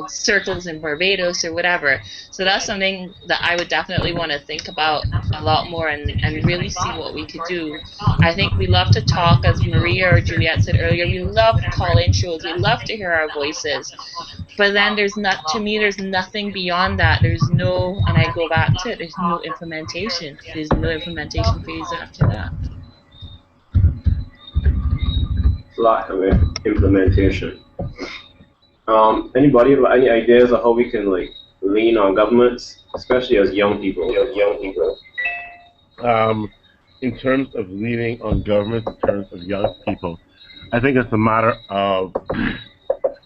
circles in Barbados or whatever. So that's something that I would definitely want to think about a lot more and really see what we could do. I think we love to talk, as Maria or Juliet said earlier, we love call-in shows, we love to hear our voices, but then there's nothing beyond that. There's no, and I go back to it, there's no implementation. There's no implementation phase after that. Lack of implementation. Anybody have any ideas of how we can like lean on governments, especially as young people? In terms of leaning on governments, in terms of young people, I think it's a matter of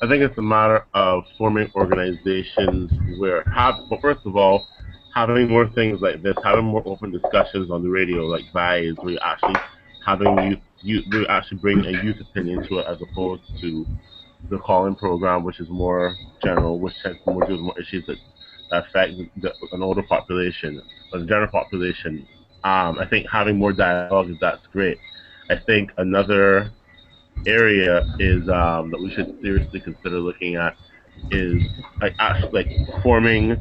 I think it's a matter of forming organizations where, well, first of all, having more things like this, having more open discussions on the radio, like VYZE, where you're actually having we actually bring a youth opinion to it as opposed to the call-in program, which is more general, which tends to more deal with more issues that affect an older population, or the general population. I think having more dialogue, that's great. I think another area is that we should seriously consider looking at is like actually like forming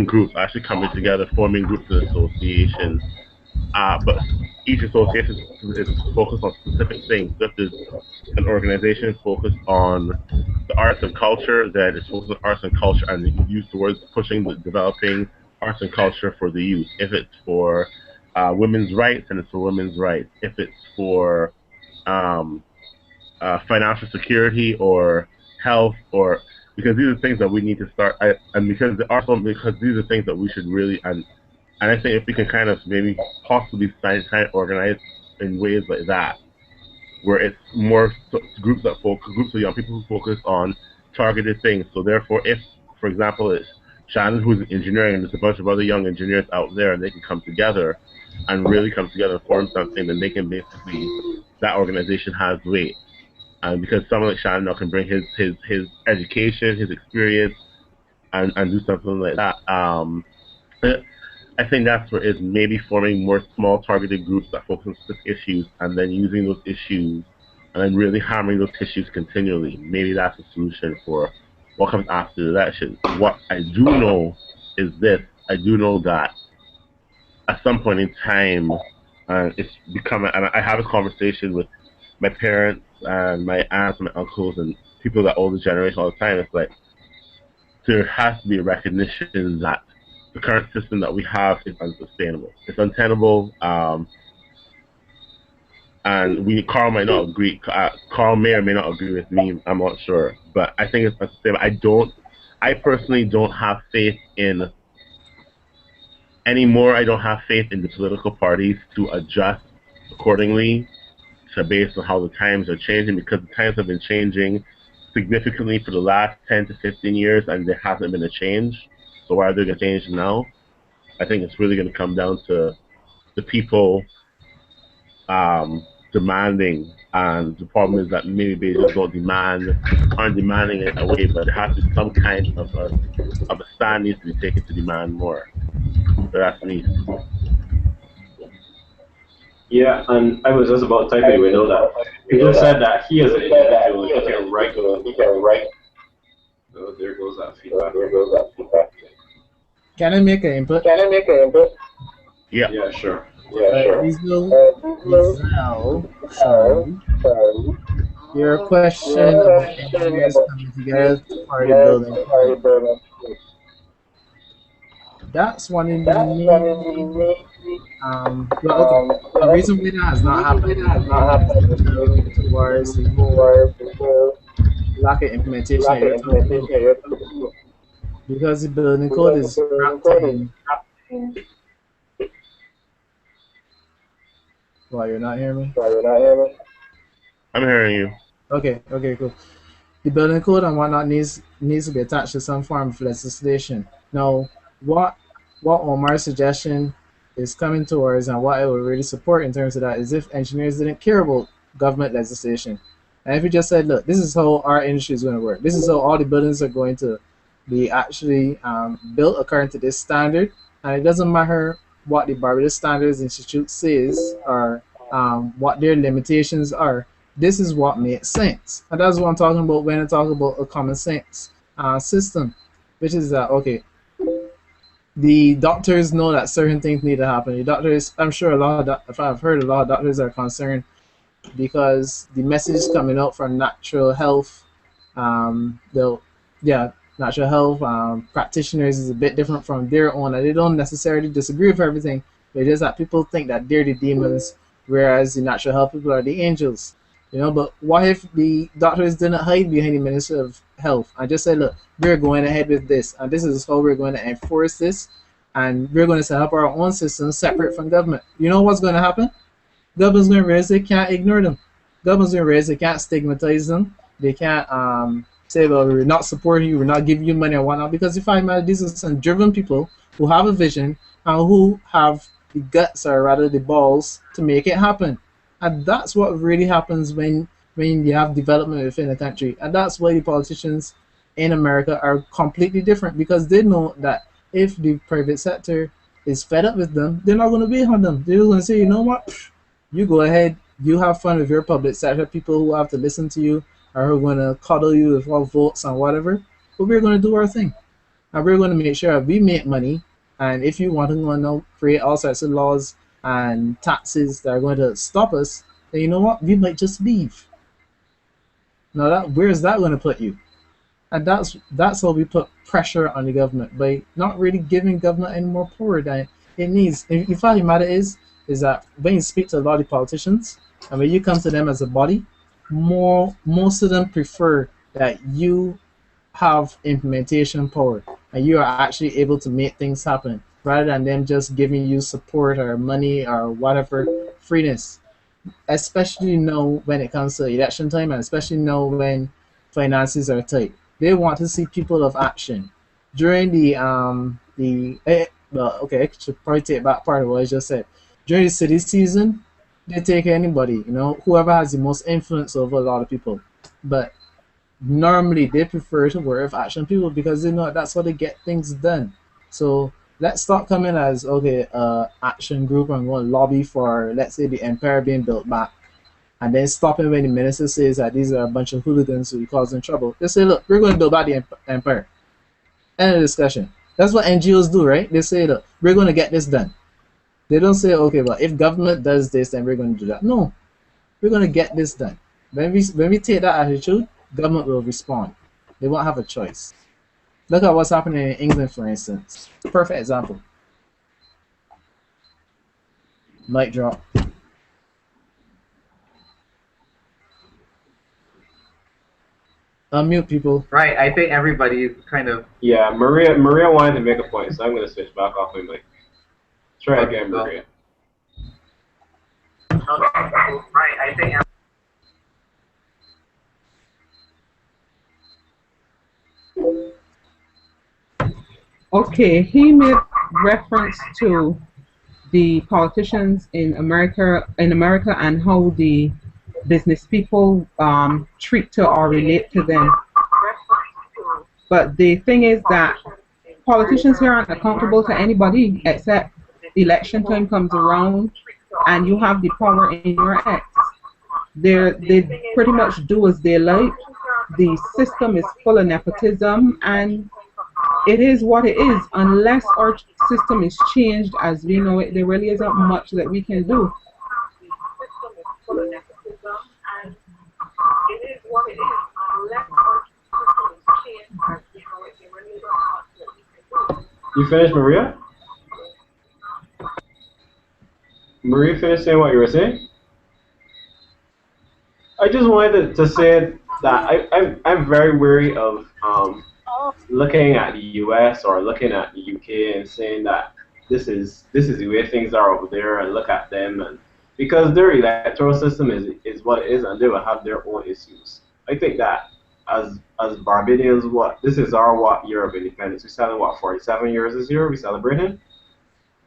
groups, actually coming together, forming groups and associations. But each association is focused on specific things. If there's an organization focused on the arts and culture, then it's focused on arts and culture and used towards pushing the developing arts and culture for the youth. If it's for women's rights, then it's for women's rights. If it's for um, financial security or health, or because these are things that we need to start, and because these are things that we should really and I think if we can kind of maybe possibly kind of organize in ways like that, where it's more groups of young people who focus on targeted things. So therefore, if, for example, it's Shannon who's in engineering and there's a bunch of other young engineers out there and they can come together and really come together and form something, then they can basically, that organization has weight. And because someone like Shannon now can bring his education, his experience, and do something like that. I think that's where it's maybe forming more small targeted groups that focus on specific issues and then using those issues and then really hammering those issues continually. Maybe that's the solution for what comes after the election. What I do know is this. I do know that at some point in time, it's becoming, and I have a conversation with my parents and my aunts and my uncles and people that older generation all the time. It's like there has to be a recognition that the current system that we have is unsustainable. It's untenable, and Carl might not agree. Carl may or may not agree with me. I'm not sure, but I think it's unsustainable. I personally don't have faith in anymore. I don't have faith in the political parties to adjust accordingly to based on how the times are changing, because the times have been changing significantly for the last 10 to 15 years, and there hasn't been a change. So why are they going to change now? I think it's really going to come down to the people demanding, and the problem is that maybe they just aren't demanding it in a way, but there has to be some kind of a stand needs to be taken to demand more. So that's me. Yeah, and I was just about to type in a window that Pedro said that he as an individual, he can write. Oh, there goes that feedback. Can I make an input? Yeah. Yeah, sure. Sorry. Your question about engineers coming together to party building. That's one in the main. The reason why that has not happened towards the whole lack of implementation. Because the building code is wrapped in. Why, you're not hearing me? I'm hearing you. Okay, cool. The building code and whatnot needs to be attached to some form of legislation. Now, what Omar's suggestion is coming towards, and what I would really support in terms of that, is if engineers didn't care about government legislation, and if you just said, look, this is how our industry is going to work. This is how all the buildings are going to be actually built according to this standard, and it doesn't matter what the Barbados Standards Institute says or what their limitations are. This is what makes sense, and that's what I'm talking about when I talk about a common sense system, which is that okay. The doctors know that certain things need to happen. The doctors, I'm sure I've heard a lot of doctors are concerned because the message is coming out from natural health, natural health practitioners is a bit different from their own, and they don't necessarily disagree with everything. It's just that people think that they're the demons, whereas the natural health people are the angels. But what if the doctors didn't hide behind the Minister of Health and just said, look, we're going ahead with this, and this is how we're going to enforce this, and we're going to set up our own system separate from government. You know what's going to happen? Government's going to realize they can't ignore them. Government's going to realize they can't stigmatize them. They can't say, well, we're not supporting you, we're not giving you money or whatnot, because if I imagine these are some driven people who have a vision and who have the guts, or rather the balls, to make it happen. And that's what really happens when you have development within a country. And that's why the politicians in America are completely different, because they know that if the private sector is fed up with them, they're not going to wait on them. They're going to say, you know what, you go ahead, you have fun with your public sector people who have to listen to you or who are going to coddle you with all votes and whatever, but we're going to do our thing. And we're going to make sure we make money. And if you want to go and create all sorts of laws and taxes that are going to stop us, then you know what, we might just leave. Now, where's that going to put you? And that's how we put pressure on the government, by not really giving government any more power than it needs. In fact, the matter is that when you speak to a lot of politicians, and when you come to them as a body, most of them prefer that you have implementation power and you are actually able to make things happen, rather than them just giving you support or money or whatever, freeness. Especially now when it comes to election time, and especially now when finances are tight. They want to see people of action. During well, okay, I should probably take back part of what I just said. During the city season, they take anybody, whoever has the most influence over a lot of people. But normally they prefer to work with action people, because they know that's how they get things done. So let's stop coming as, okay, action group and go and lobby for, let's say, the empire being built back, and then stopping when the minister says that these are a bunch of hooligans who are causing trouble. They say, look, we're going to build back the empire. End of discussion. That's what NGOs do, right? They say, look, we're going to get this done. They don't say, okay, well, if government does this, then we're going to do that. No, we're going to get this done. When we take that attitude, government will respond. They won't have a choice. Look at what's happening in England, for instance. Perfect example. Mic drop. Unmute people. Right, I think everybody is kind of... Yeah, Maria wanted to make a point, so I'm going to switch back off my mic. Try again, Maria. Okay, right, I think... Okay, he made reference to the politicians in America and how the business people treat to or relate to them. But the thing is that politicians here aren't accountable to anybody except election time comes around and you have the power in your hands. They pretty much do as they like. The system is full of nepotism, and it is what it is. Unless our system is changed as we know it, there really isn't much that we can do. You finished, Maria? Maria finished saying what you were saying? I just wanted to say that I'm very wary of looking at the US or looking at the UK and saying that this is the way things are over there, and look at them, and because their electoral system is what it is, and they will have their own issues. I think that as Barbadians, this is our year of independence. We celebrate 47 years this year. We celebrating.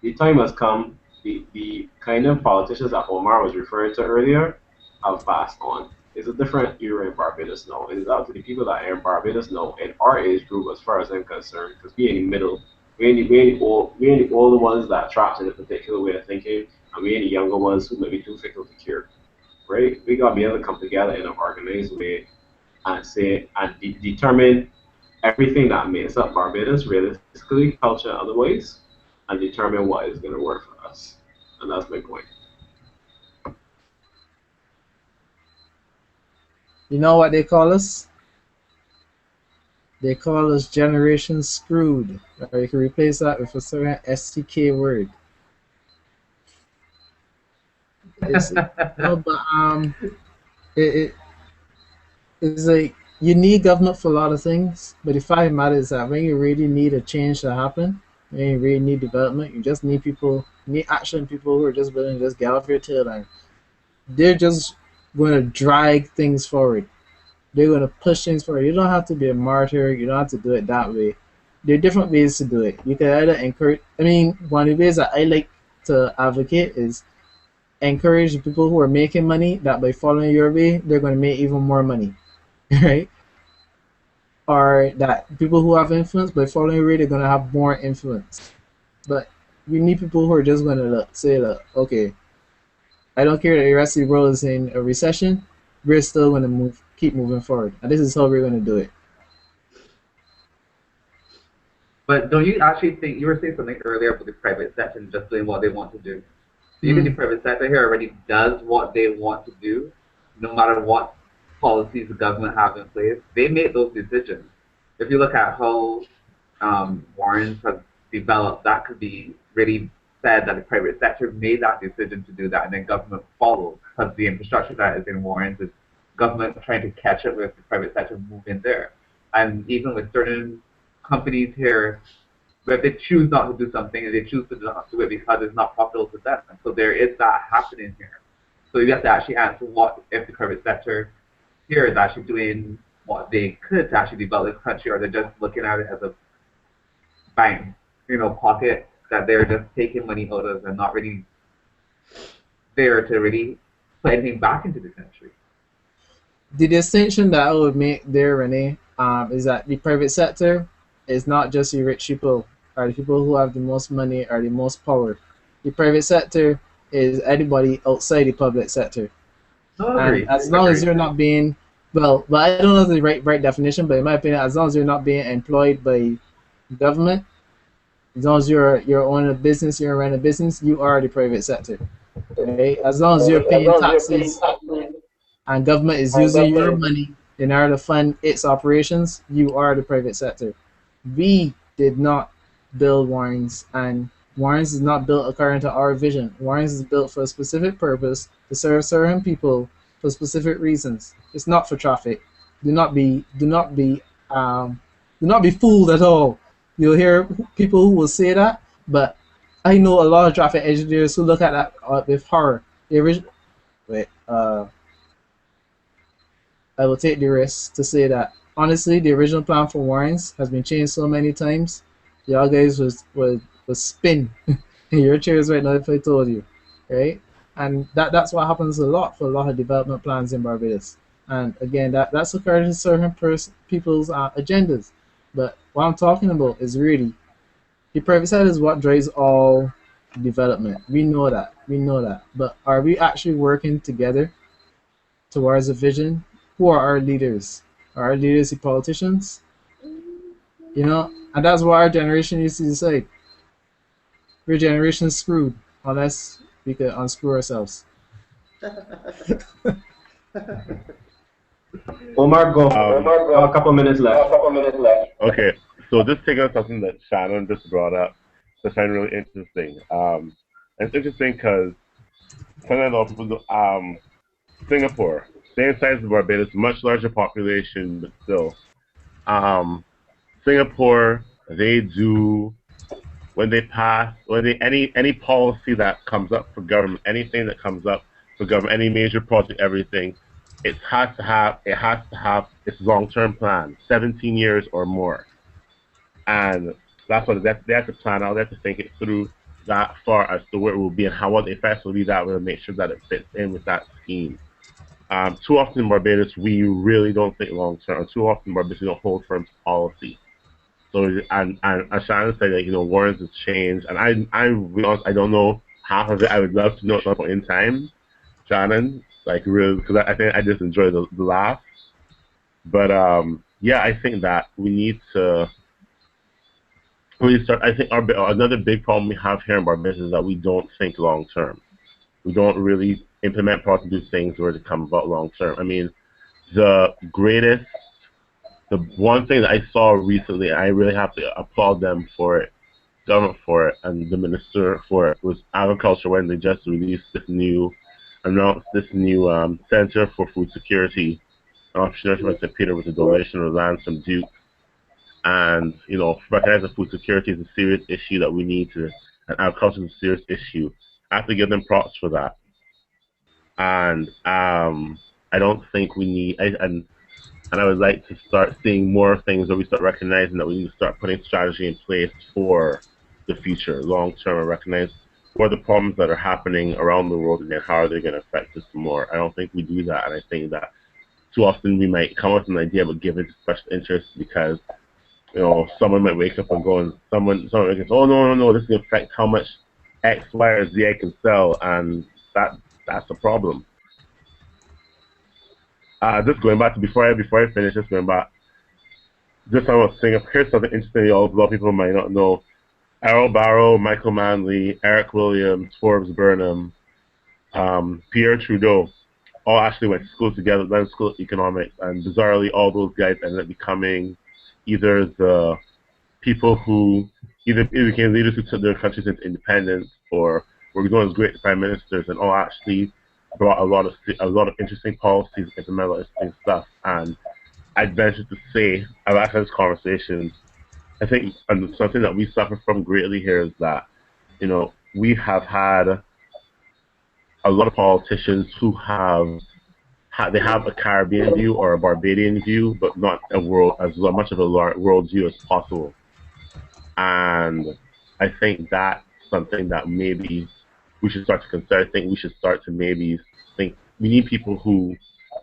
The time has come. The kind of politicians that Omar was referring to earlier have passed on. It's a different era in Barbados now. It is up to the people that are in Barbados now in our age group, as far as I'm concerned, because we're in the middle. We're in the older ones that are trapped in a particular way of thinking, and we're in the younger ones who may be too fickle to cure. Right? We gotta be able to come together in an organized way and say and determine everything that makes up Barbados, realistically, culture, and otherwise, and determine what is going to work for us. And that's my point. You know what they call us? They call us Generation Screwed. Or you can replace that with a certain STK word. It's like you need government for a lot of things, but the fact of the matter is that when you really need a change to happen, when you really need development, you just need people, need action people who are just willing to just get off your tail and they're just going to drag things forward. They're going to push things forward. You don't have to be a martyr. You don't have to do it that way. There are different ways to do it. You can either encourage. I mean, one of the ways that I like to advocate is encourage the people who are making money that by following your way, they're going to make even more money, right? Or that people who have influence by following your way, they're going to have more influence. But we need people who are just going to say, look, okay, I don't care that the rest of the world is in a recession. We're still going to keep moving forward, and this is how we're going to do it. But don't you actually think, you were saying something earlier about the private sector and just doing what they want to do? Do you think the private sector here already does what they want to do, no matter what policies the government have in place? They make those decisions. If you look at how Warren's has developed, that could be really said that the private sector made that decision to do that, and then government followed, because the infrastructure that is in Warren's is government trying to catch up with the private sector move in there. And even with certain companies here, where they choose not to do something and they choose to not do it because it's not profitable to them. And so there is that happening here. So you have to actually answer what if the private sector here is actually doing what they could to actually develop this country, or they're just looking at it as a bank, pocket that they're just taking money out of and not really there to really put anything back into the country. The distinction that I would make there, Renee, is that the private sector is not just the rich people or the people who have the most money or the most power. The private sector is anybody outside the public sector. And as long as you're not being, well, I don't know the right definition, but in my opinion, as long as you're not being employed by government, as long as you're owning a business, you're running a business, you are the private sector. Right? As long as you're paying taxes and government is using your money in order to fund its operations, you are the private sector. We did not build Warrens, and Warrens is not built according to our vision. Warrens is built for a specific purpose to serve certain people for specific reasons. It's not for traffic. Do not be fooled at all. You'll hear people who will say that, but I know a lot of traffic engineers who look at that with horror. I will take the risk to say that honestly, the original plan for Warrens has been changed so many times. Y'all guys was spin in your chairs right now if I told you, right? And that's what happens a lot for a lot of development plans in Barbados. And again, that's according to certain people's agendas. But what I'm talking about is really the private side is what drives all development. We know that. But are we actually working together towards a vision? Who are our leaders? Are our leaders the politicians? And that's what our generation used to decide. Your generation is screwed unless we could unscrew ourselves. Omar, go. A couple minutes left. Okay, so just taking on something that Shannon just brought up, I find really interesting. It's interesting because sometimes a lot of people go, Singapore, same size as Barbados, much larger population, but still. Singapore, they do any policy that comes up for government, anything that comes up for government, any major project, everything, it has to have its long-term plan, 17 years or more, and that's what they have to plan out. They have to think it through that far as to where it will be and how what the effects will be. That will make sure that it fits in with that scheme. Too often in Barbados, we really don't think long-term. Too often in Barbados, we don't hold firm to policy. So and as Shannon said, Warrens has changed, and I'm be honest, I don't know half of it. I would love to know at some point in time, Shannon, really, because I think I just enjoy the laugh. But yeah, I think that we need to really start. I think another big problem we have here in Barbados is that we don't think long term. We don't really implement policy, do things where to come about long term. I mean, the one thing that I saw recently, I really have to applaud them for it, government for it, and the minister for it, was agriculture when they just announced this new Center for Food Security and Entrepreneurship in St. Peter with a donation of land from Duke. And, recognize that food security is a serious issue that we need to, and agriculture is a serious issue. I have to give them props for that. And I don't think we need, and and I would like to start seeing more things where we start recognizing that we need to start putting strategy in place for the future, long term, and recognize what are the problems that are happening around the world and then how are they going to affect us more. I don't think we do that, and I think that too often we might come up with an idea but give it special interest because someone might wake up and go and someone might go, oh no, this can affect how much X, Y, or Z I can sell, and that's a problem. Just going back to before I finish, just going back, just I was saying, here's something interesting. A lot of people might not know. Errol Barrow, Michael Manley, Eric Williams, Forbes Burnham, Pierre Trudeau, all actually went to school together, went to school of economics, and bizarrely, all those guys ended up becoming either the people who either became leaders who took their countries into independence, or were known as great prime ministers, and all actually brought a lot of interesting policies, implemented a lot of interesting stuff. And I'd venture to say, I've actually had this conversation. I think something that we suffer from greatly here is that, we have had a lot of politicians who they have a Caribbean view or a Barbadian view, but not as much of a world view as possible. And I think that's something that maybe we should start to consider. I think we should start to maybe think we need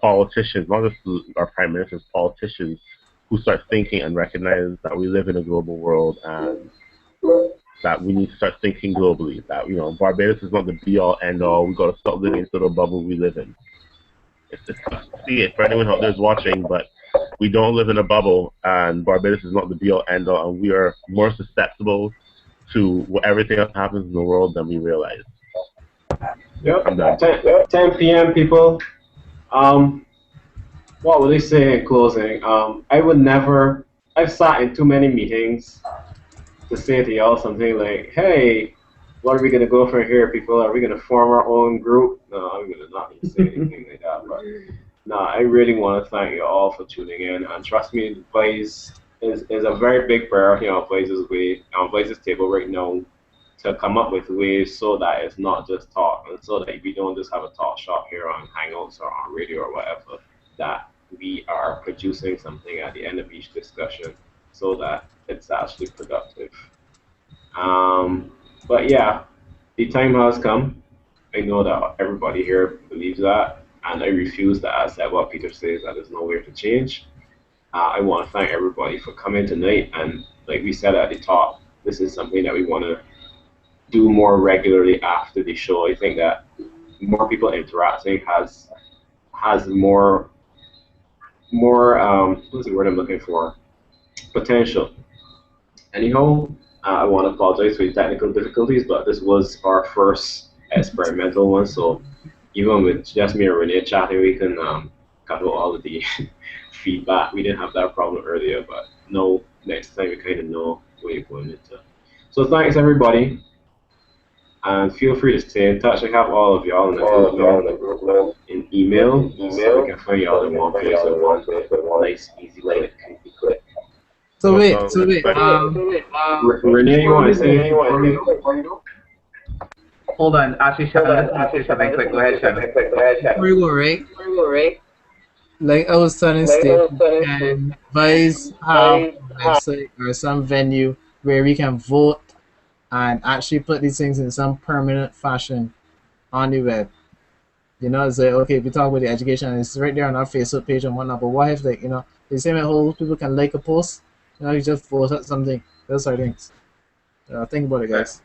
politicians, not just our prime ministers, politicians, who start thinking and recognize that we live in a global world and that we need to start thinking globally. That Barbados is not the be-all, end-all. We've got to stop living in the little bubble we live in. It's tough to see it for anyone out there who's watching, but we don't live in a bubble, and Barbados is not the be-all, end-all, and we are more susceptible to everything else happens in the world than we realize. Yep. 10 p.m. people. What would they say in closing? I've sat in too many meetings to say to y'all something like, hey, what are we going to go from here, people? Are we going to form our own group? No, I'm going to not say anything like that. But no, I really want to thank you all for tuning in. And trust me, VYZE is a very big priority on VYZE's table right now to come up with ways so that it's not just talk, and so that we don't just have a talk shop here on Hangouts or on radio or whatever, that we are producing something at the end of each discussion so that it's actually productive. But yeah, the time has come. I know that everybody here believes that, and I refuse to accept what Peter says, that there's no way to change. I want to thank everybody for coming tonight, and like we said at the top, this is something that we want to do more regularly after the show. I think that more people interacting has more what's the word I'm looking for? Potential. Anyhow, I want to apologize for the technical difficulties, but this was our first experimental one, so even with just me and Renee chatting, we can cut out all of the feedback. We didn't have that problem earlier, but no, next time we kind of know where you're going into. So thanks everybody, and feel free to stay in touch. I have all of y'all in the group in email, so we can find y'all in one place at one nice, easy click. So wait, Renee, you want to say anything before you go? Hold on, actually, Shannon, let's say something quick. Go ahead, Shannon. Before you go, right? Like I was telling Steve, and VYZE have a website or some venue where we can vote and actually put these things in some permanent fashion on the web. It's like, okay, we talk about the education, and it's right there on our Facebook page and whatnot, but what if, like, the same way people can like a post, you just vote at something, those are things. Think about it, guys.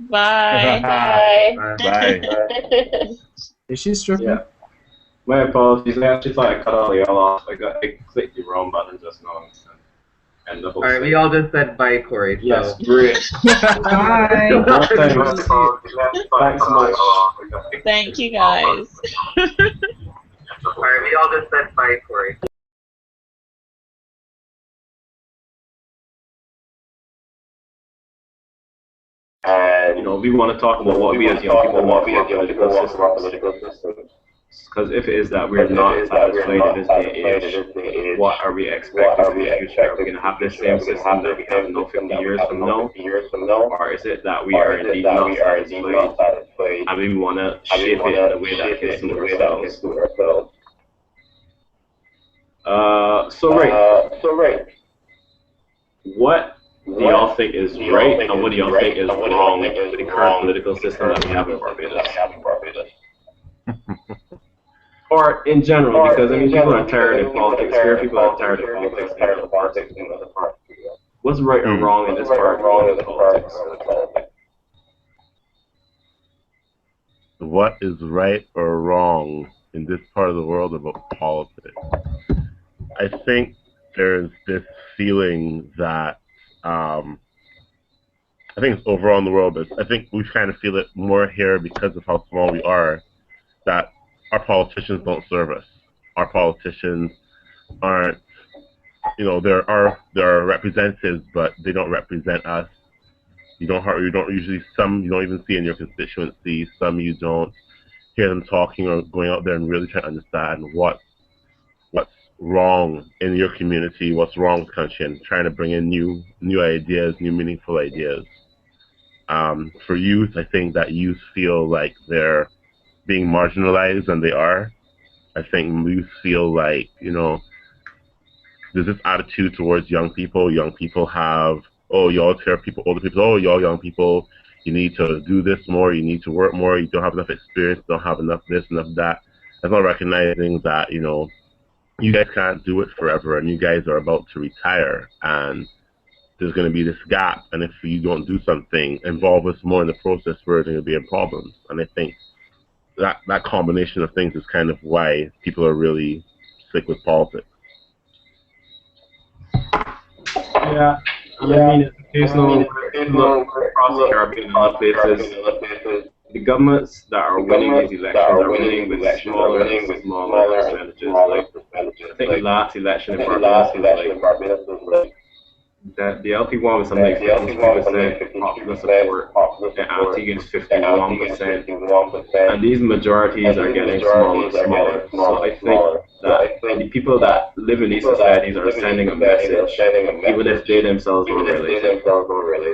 Bye. Bye. Is she stripping? Yeah. My apologies. I actually thought I cut all y'all off. I clicked the wrong button just now. end the whole All right, we all just said bye, Corey. So. Yes, great. Bye. Well, thanks much. Thank you, guys. All right, we all just said bye, Corey. And we want to talk about what we as young people want for our political systems. Because if it is that we're not satisfied in this day and age, what are we expecting in the future? Are we going to have the same system that we have in 50 years from now? Or is it that we are indeed not satisfied and we want to shape it in a way that can suit ourselves? So right. What do y'all think is right and what do y'all think is wrong with the current political system that we have in Barbados? Or in general, because people are tired of politics here, people are tired of politics in other parts. What's right or wrong in this part of politics? What is right or wrong in this part of the world about politics? I think there's this feeling that I think it's overall in the world, but I think we kind of feel it more here because of how small we are, that our politicians don't serve us. Our politicians aren't, there are representatives, but they don't represent us. You don't usually, some you don't even see in your constituency, some you don't hear them talking or going out there and really trying to understand what's wrong in your community, what's wrong with the country, and trying to bring in new ideas, new meaningful ideas. For youth, I think that youth feel like they're being marginalized, and they are. I think youth feel like, there's this attitude towards young people. Young people have, you always hear older people, y'all young people, you need to do this more, you need to work more, you don't have enough experience, don't have enough this, enough that. That's not recognizing that, you guys can't do it forever, and you guys are about to retire, and there's going to be this gap, and if you don't do something, involve us more in the process, we're going to be in problems. And I think that combination of things is kind of why people are really sick with politics. Yeah, I mean, occasionally look across the Caribbean and other places, the governments that are winning these elections are winning with smaller percentages. Like, I think the last election in Barbados was like that the LP won with something like 52% popular support, and Antigua is 51%, and these majorities are getting smaller and smaller. So I think that the people that live in these societies are sending a message, even if they themselves don't realize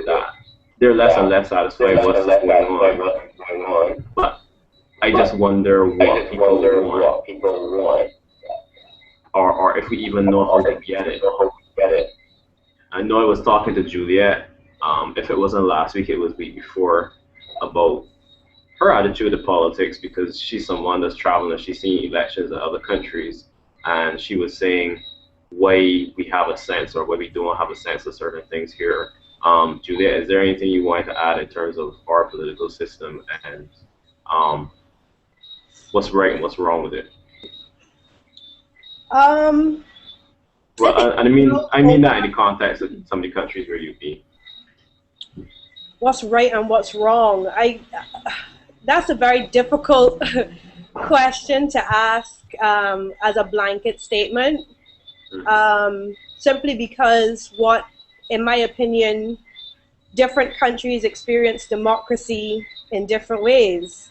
that they're less and less satisfied with what's going on. But I just wonder what people want, or if we even know how to get it. I know I was talking to Juliet, if it wasn't last week, it was the week before, about her attitude to politics, because she's someone that's traveling and she's seeing elections in other countries, and she was saying why we have a sense or why we don't have a sense of certain things here. Juliet, is there anything you wanted to add in terms of our political system and what's right and what's wrong with it? Well, I mean that in the context of some of the countries where you've been. What's right and what's wrong? That's a very difficult question to ask as a blanket statement. Simply because in my opinion, different countries experience democracy in different ways.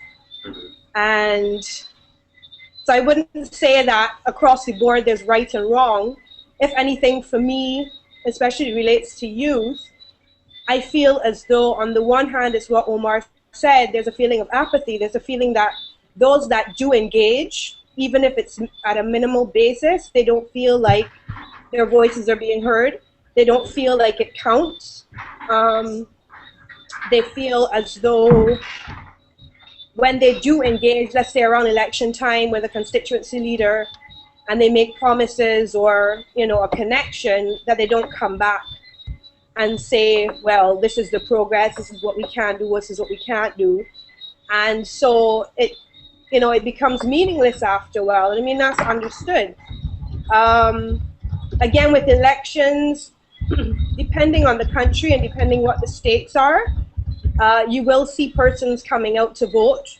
And so I wouldn't say that across the board there's right and wrong. If anything, for me, especially relates to youth, I feel as though on the one hand, it's what Omar said, there's a feeling of apathy. There's a feeling that those that do engage, even if it's at a minimal basis, they don't feel like their voices are being heard. They don't feel like it counts. They feel as though when they do engage, let's say around election time with a constituency leader, and they make promises or a connection, that they don't come back and say, well, this is the progress, this is what we can do, this is what we can't do. And so it becomes meaningless after a while. And I mean, that's understood. Again, with elections, depending on the country and depending what the states are, you will see persons coming out to vote.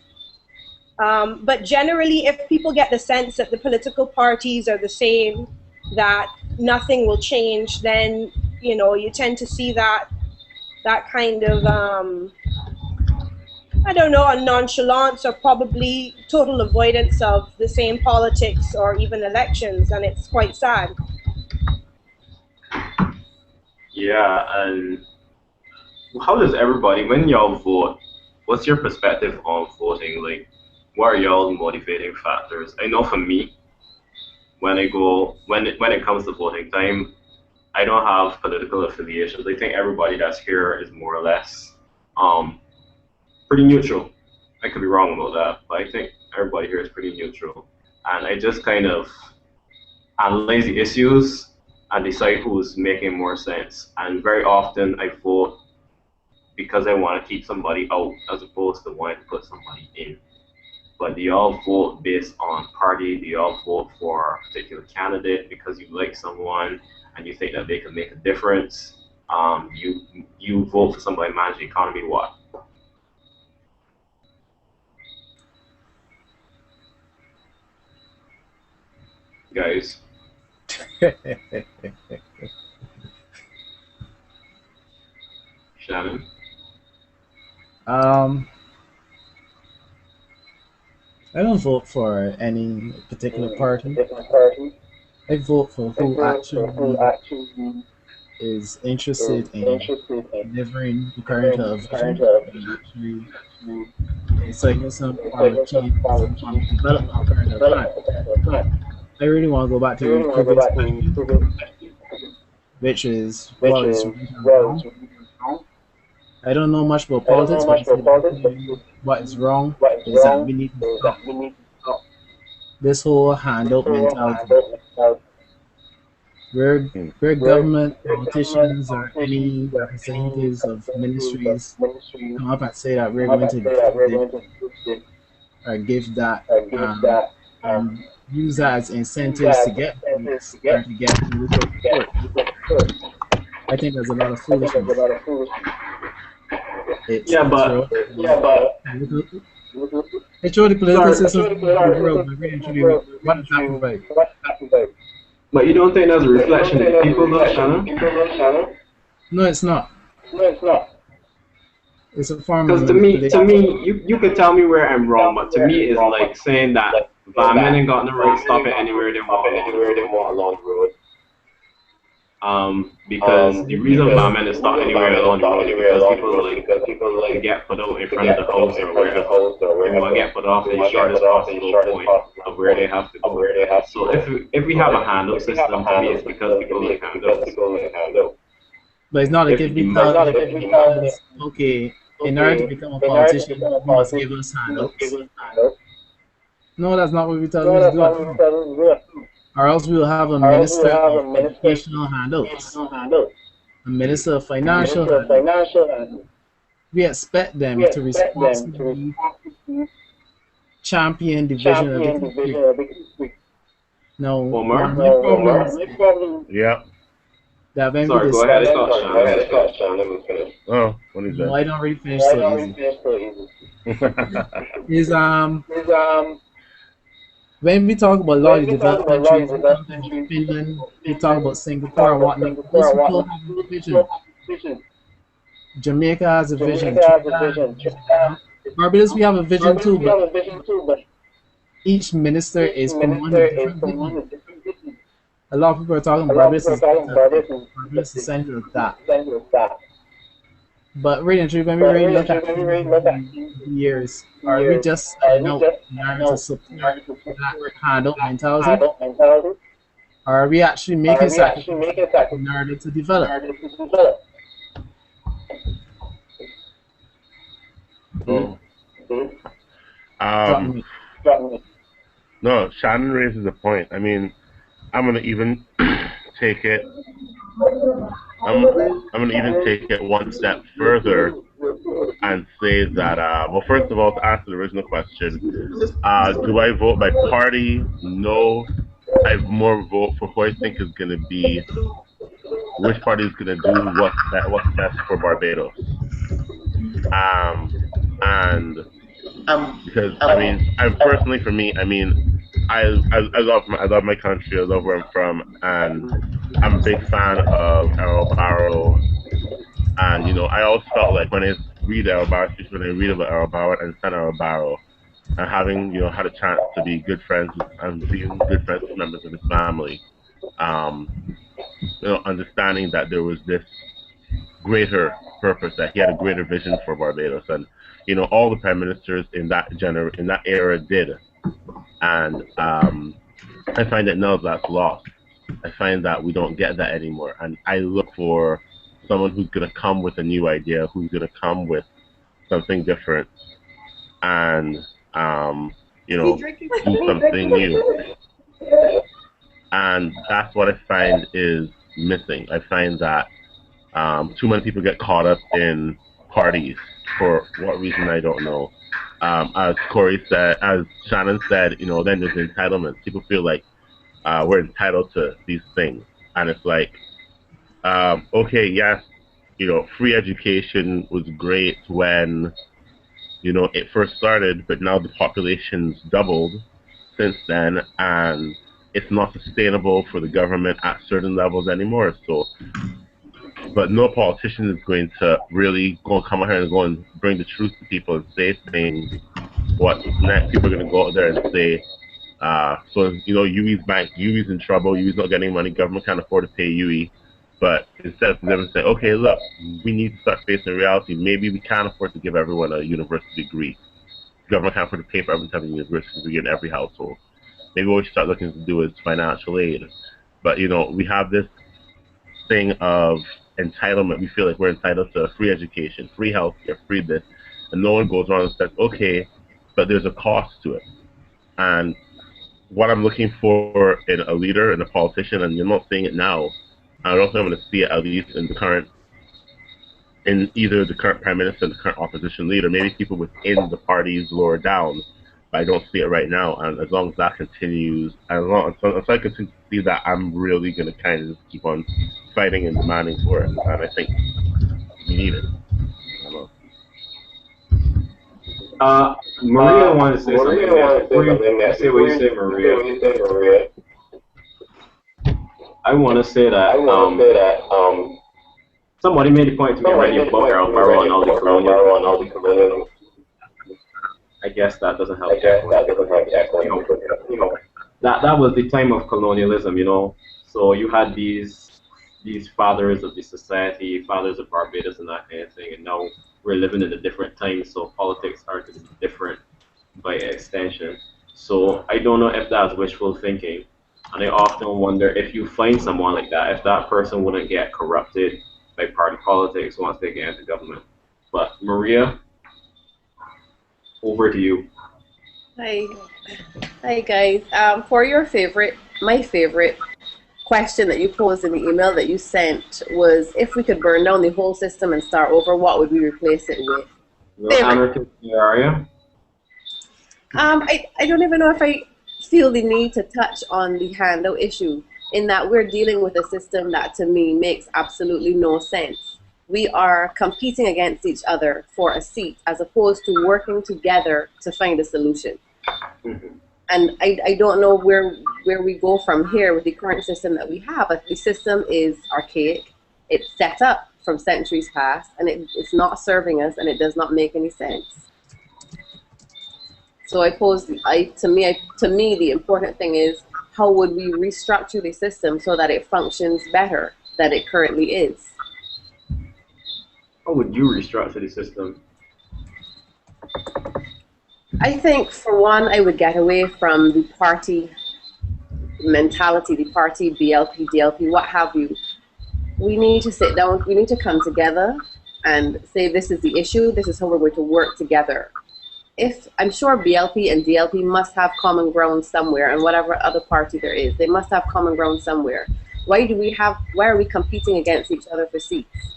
But generally, if people get the sense that the political parties are the same, that nothing will change, then you tend to see that kind of I don't know, a nonchalance or probably total avoidance of the same politics or even elections, and it's quite sad. Yeah, and how does everybody, when y'all vote, what's your perspective on voting? Like, what are y'all motivating factors? I know for me, when it comes to voting time, I don't have political affiliations. I think everybody that's here is more or less pretty neutral. I could be wrong about that, but I think everybody here is pretty neutral. And I just kind of analyze the issues and decide who's making more sense. And very often I vote because I want to keep somebody out as opposed to wanting to put somebody in. But do y'all vote based on party? Do y'all vote for a particular candidate because you like someone and you think that they can make a difference? You vote for somebody managing the economy, what? Guys. Shannon? I don't vote for any particular party. I vote for who actually is interested in delivering the current vision and actually inciting some form of change, some form of development current of time. I really want to go back to the previous question, which is what is right and wrong. I don't know much about politics, but what is wrong is that we need to stop this whole handout mentality. Where government, politicians, or any representatives of ministries come up and say that we're going to do this or give that, use that as incentives to get votes or to get political support. I think there's a lot of foolishness. It's throw the political system in the world, but really truly, what does that provide? But you don't think that's a reflection of the people, though, Shannon? No, it's not. It's a form of because to me, you could tell me where I'm wrong, but to me, it's like saying that Batman ain't got no right to stop it anywhere they want along the road. Because the reason Batman is stopped anywhere along the road is because people like to get put out in front of the house or wherever, or get put off the shortest possible point of where they have to go. So if we have a handout system, to me, it's because people like handouts. But it's not like if we tell okay, in order to become a politician, you must give us handouts. No, that's not what we tell them to do. Or else we will have a minister of educational handouts, a minister of financial handouts. We expect them to responsibly champion the vision of the country. Now, my problem is that when Sorry, we go ahead, it's Sean. Oh, what is that? No, I don't really finish so easy. Is when we talk about large developed countries, we talk about Finland, we talk about Singapore and whatnot, those people have a vision. Jamaica has a vision. Barbados, we have a vision too, but each minister is promoting a different vision. A lot of people are talking Barbados is central of that. But really and truly, when we really look at years, are we just in order to support that handout mentality? Or are we actually making sacrifices in order to develop? No, Shannon raises a point. I mean, I'm gonna even take it. I'm gonna even take it one step further and say that well, first of all, to answer the original question, do I vote by party? No, I more vote for who I think is gonna be which party is going to do what's best for Barbados. And because I personally, for me, I love my country. I love where I'm from, and I'm a big fan of Errol Barrow. And I always felt like when I read Errol Barrow, especially when I read about Errol Barrow and Senator Errol Barrow, and having had a chance to be good friends with, and being good friends with members of his family, understanding that there was this greater purpose, that he had a greater vision for Barbados, and all the prime ministers in that era did, and I find that now that's lost. I find that we don't get that anymore, and I look for someone who's going to come with a new idea, who's going to come with something different, and do something new. And that's what I find is missing. I find that too many people get caught up in parties for what reason I don't know. As Corey said, as Shannon said, then there's entitlement. People feel like we're entitled to these things, and it's like, okay, yes, free education was great when it first started, but now the population's doubled since then, and it's not sustainable for the government at certain levels anymore. So, but no politician is going to really come out here and go and bring the truth to people and say things. What next? People are going to go out there and say, so UWI's bank, UWI's in trouble, UWI's not getting money, government can't afford to pay UWI. But instead of them saying, okay, look, we need to start facing reality. Maybe we can't afford to give everyone a university degree. Government can't afford to pay for everyone to have a university degree in every household. Maybe what we should start looking to do is financial aid. But we have this thing of entitlement. We feel like we're entitled to free education, free healthcare, free this, and no one goes around and says, okay, but there's a cost to it. And what I'm looking for in a leader and a politician, and you're not seeing it now, I don't think I'm going to see it at least in either the current prime minister and the current opposition leader. Maybe people within the parties lower down, but I don't see it right now. And as long as that continues, and as I continue to see that, I'm really going to kind of just keep on fighting and demanding for it. And I think we need it. I don't know. Maria wanted to say something. Before you say what you say, Maria, I want to say that somebody made a point to me already about Errol Barrow and all the colonialism. I guess that doesn't help. That was the time of colonialism, So you had these fathers of the society, fathers of Barbados and that kind of thing, and now we're living in a different time, so politics are to be different by extension. So I don't know if that's wishful thinking. And I often wonder if you find someone like that, if that person wouldn't get corrupted by party politics once they get into government. But Maria, over to you. Hi guys. For my favorite question that you posed in the email that you sent was, if we could burn down the whole system and start over, what would we replace it with? I don't even know if I feel the need to touch on the handout issue, in that we're dealing with a system that to me makes absolutely no sense. We are competing against each other for a seat as opposed to working together to find a solution. And I don't know where we go from here with the current system that we have. The system is archaic, it's set up from centuries past, and it's not serving us, and it does not make any sense. So to me, the important thing is, how would we restructure the system so that it functions better than it currently is? How would you restructure the system? I think, for one, I would get away from the party mentality, the party BLP, DLP, what have you. We need to sit down, we need to come together and say, this is the issue, this is how we're going to work together. I'm sure BLP and DLP must have common ground somewhere, and whatever other party there is, they must have common ground somewhere. Why are we competing against each other for seats?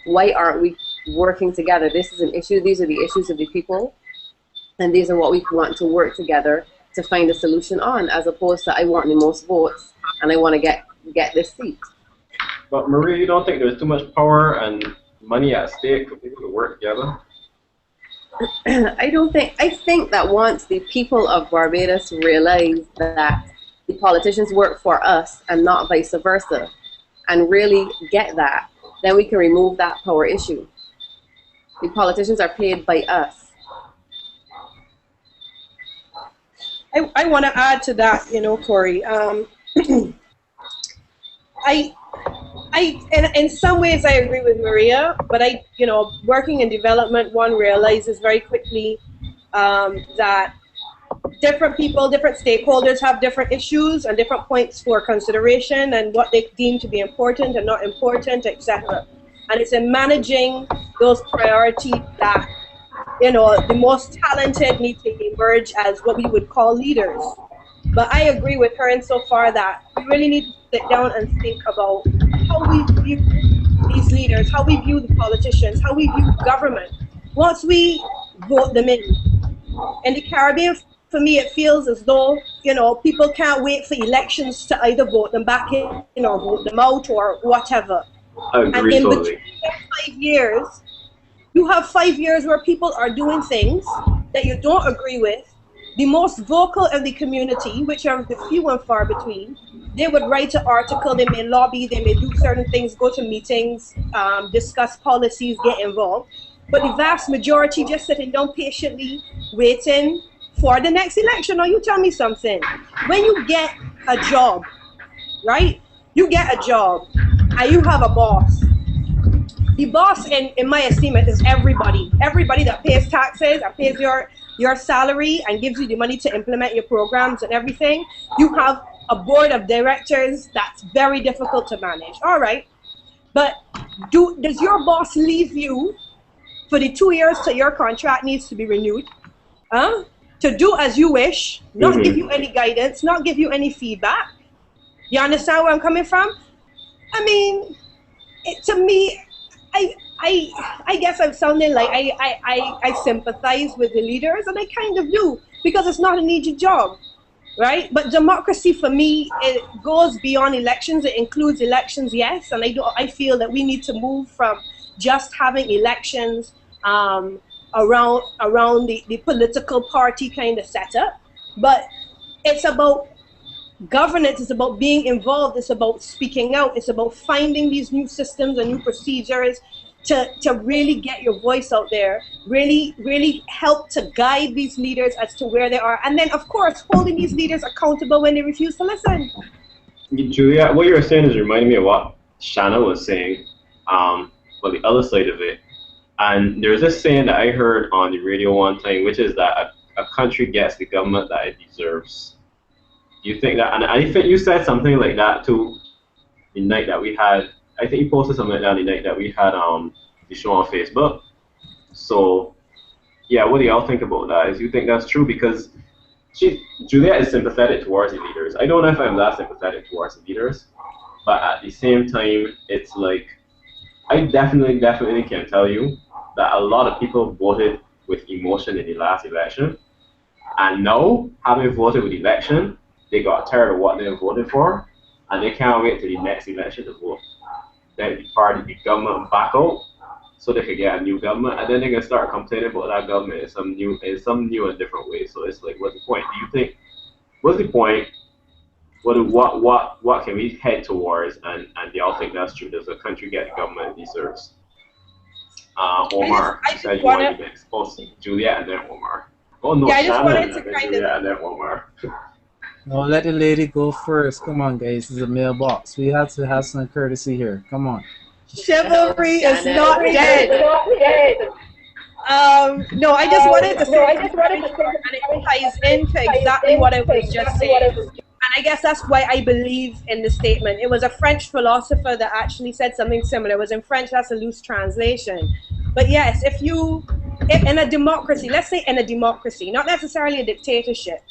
Why aren't we working together? This is an issue, these are the issues of the people, and these are what we want to work together to find a solution on, as opposed to, I want the most votes and I want to get this seat. But Maria, you don't think there's too much power and money at stake for people to work together? I think that once the people of Barbados realize that the politicians work for us and not vice versa, and really get that, then we can remove that power issue. The politicians are paid by us. I want to add to that, Corey. In some ways I agree with Maria, but working in development, one realizes very quickly that different people, different stakeholders have different issues and different points for consideration and what they deem to be important and not important, etc. And it's in managing those priorities that the most talented need to emerge as what we would call leaders. But I agree with her insofar that we really need to sit down and think about how we view these leaders, how we view the politicians, how we view government. Once we vote them in the Caribbean, for me, it feels as though, people can't wait for elections to either vote them back in, or vote them out, or whatever. I agree and in totally. between 5 years, you have 5 years where people are doing things that you don't agree with. The most vocal in the community, which are the few and far between, they would write an article, they may lobby, they may do certain things, go to meetings, discuss policies, get involved. But the vast majority just sitting down patiently, waiting for the next election. Now you tell me something. When you get a job, right? You get a job and you have a boss. The boss, in my estimate, is everybody. Everybody that pays taxes and pays your salary and gives you the money to implement your programs and everything. You have a board of directors that's very difficult to manage. All right. But does your boss leave you for the 2 years till your contract needs to be renewed? To do as you wish, not give you any guidance, not give you any feedback? You understand where I'm coming from? I mean, to me, I guess I'm sounding like I sympathize with the leaders, and I kind of do, because it's not an easy job, right? But democracy for me, it goes beyond elections. It includes elections, yes, and I feel that we need to move from just having elections around the political party kind of setup, but it's about governance, it's about being involved, it's about speaking out, it's about finding these new systems and new procedures to really get your voice out there, really help to guide these leaders as to where they are, and then of course holding these leaders accountable when they refuse to listen. Julia, what you were saying is reminding me of what Shannon was saying, on the other side of it. And there's this saying that I heard on the radio one time, which is that a country gets the government that it deserves. Do you think that? And I think you said something like that too the night that we had. I think you posted something like that the night that we had the show on Facebook. So yeah, what do y'all think about that? Is you think that's true? Because Julia is sympathetic towards the leaders. I don't know if I'm that sympathetic towards the leaders, but at the same time, it's like I definitely can tell you that a lot of people voted with emotion in the last election, and now having voted with election, they got tired of what they voted for, and they can't wait till the next election to vote. Then the government back out, so they can get a new government, and then they can start complaining about that government in some new and different way. So it's like, what's the point? Do you think? What's the point? What can we head towards? And do y'all think that's true? Does a country get the government it deserves? Omar, I said you want to be next. Oh, Julia and then Omar. Oh no, yeah, I just Shannon, wanted to and then kind Julia of. and then Omar. No, let the lady go first. Come on, guys. This is a mailbox. We have to have some courtesy here. Come on. Chivalry is not dead. No, I just wanted to say, and it ties into exactly what I was just saying. And I guess that's why I believe in the statement. It was a French philosopher that actually said something similar. It was in French, that's a loose translation. But yes, if in a democracy, let's say in a democracy, not necessarily a dictatorship,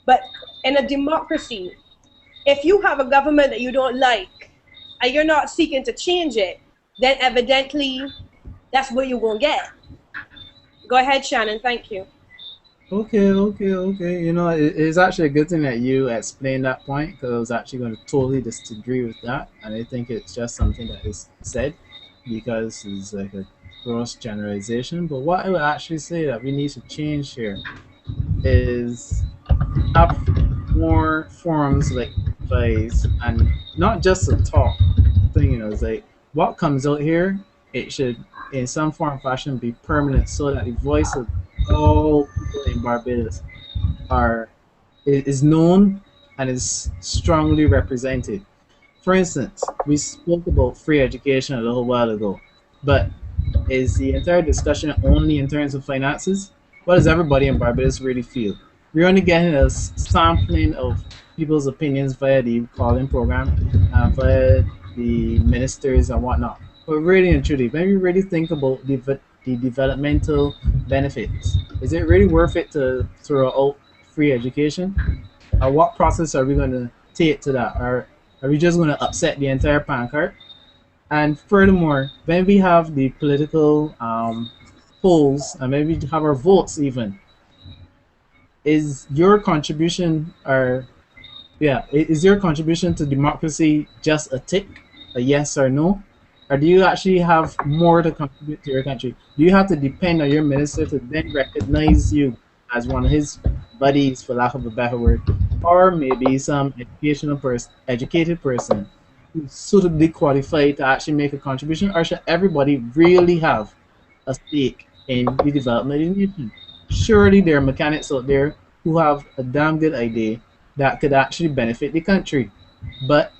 but in a democracy, if you have a government that you don't like and you're not seeking to change it, then evidently that's what you're going to get. Go ahead, Shannon. Thank you. Okay. You know, it's actually a good thing that you explained that point because I was actually going to totally disagree with that, and I think it's just something that is said because it's like a gross generalization. But what I would actually say that we need to change here is have more forums like VYZE and not just a talk thing. You know, it's like what comes out here, it should in some form or fashion be permanent so that the voice of all people in Barbados are is known and is strongly represented. For instance, we spoke about free education a little while ago, but is the entire discussion only in terms of finances? What does everybody in Barbados really feel? We're only getting a sampling of people's opinions via the calling program, via the ministers and whatnot. But really and truly, when we really think about the developmental benefits, is it really worth it to throw out free education? What process are we going to take to that? Are we just going to upset the entire pancart? And furthermore, when we have the political polls and maybe have our votes even, is your contribution or is your contribution to democracy just a tick, a yes or no? Or do you actually have more to contribute to your country? Do you have to depend on your minister to then recognize you as one of his buddies, for lack of a better word, or maybe some educated person who's suitably qualified to actually make a contribution? Or should everybody really have a stake in the development of the nation? Surely there are mechanics out there who have a damn good idea that could actually benefit the country. But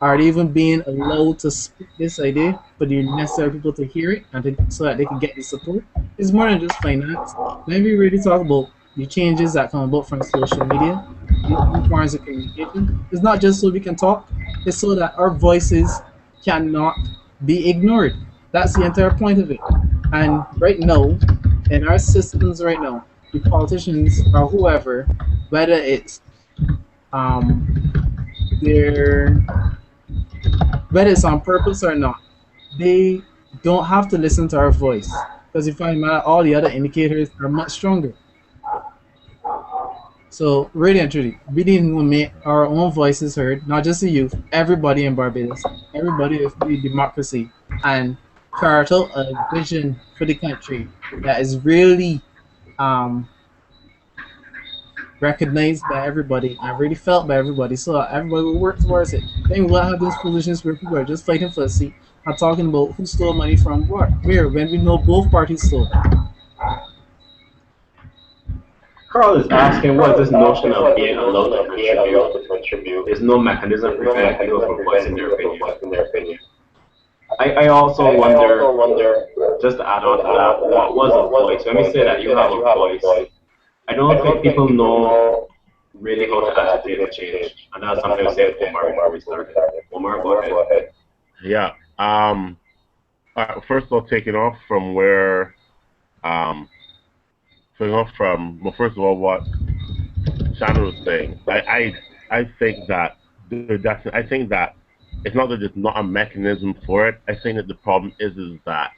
are they even being allowed to speak this idea for the necessary people to hear it and so that they can get the support? It's more than just finance. When we really talk about the changes that come about from social media, the new forms of communication, it's not just so we can talk, it's so that our voices cannot be ignored. That's the entire point of it. And right now, in our systems right now, the politicians or whoever, whether it's um, their whether it's on purpose or not, they don't have to listen to our voice because if I matter, all the other indicators are much stronger. So really and truly, we need to make our own voices heard, not just the youth, everybody in Barbados, everybody with the democracy, and chart out a vision for the country that is really um, recognized by everybody and really felt by everybody, so that everybody will work towards it. Then we'll have those positions where people are just fighting for a seat, not talking about who stole money from what, where, when we know both parties stole. Carl is asking what is this notion of being allowed to contribute? There's no mechanism preventing people from voicing their opinion. I also wonder, just to add on to that, what was a voice? When we say that you have a voice, I don't think people know really how to agitate for change. And that's something I said to Omar before we started. Omar, go ahead. Yeah. First of all, taking off from where, well, first of all, what Shannon was saying, I think that I think that it's not that there's not a mechanism for it. I think that the problem is that,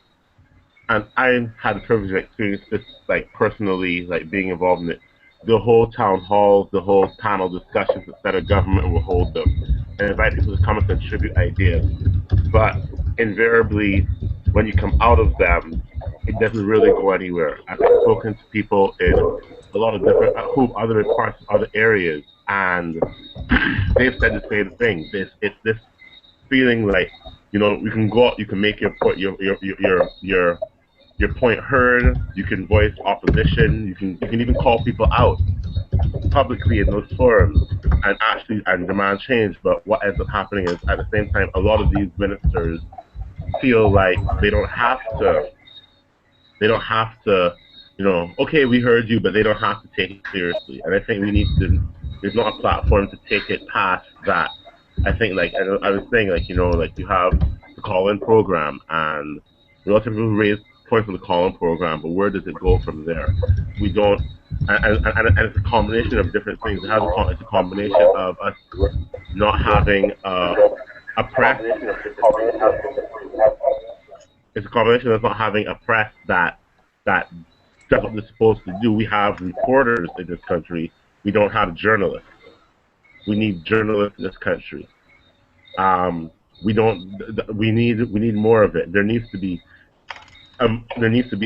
and I had the privilege of experiencing this, like personally, like being involved in it. The whole town halls, the whole panel discussions that federal government will hold them and invite people to come and contribute ideas. But invariably, when you come out of them, it doesn't really go anywhere. I've spoken to people in a lot of different, other parts, other areas, and they've said the same thing. It's this feeling like, you can go out, you can make your point, your point heard. You can voice opposition. You can even call people out publicly in those forums and demand change. But what ends up happening is, at the same time, a lot of these ministers feel like they don't have to. They don't have to. Okay, we heard you, but they don't have to take it seriously. And I think we need to. There's not a platform to take it past that. I think, like I was saying, like you have the call-in program, and a lot of people raise points on the call-in program, but where does it go from there? We don't, and it's a combination of different things. It's a combination of us not having a press. It's a combination of us not having a press that that's what they're supposed to do. We have reporters in this country. We don't have journalists. We need journalists in this country. We don't. We need more of it. There needs to be. If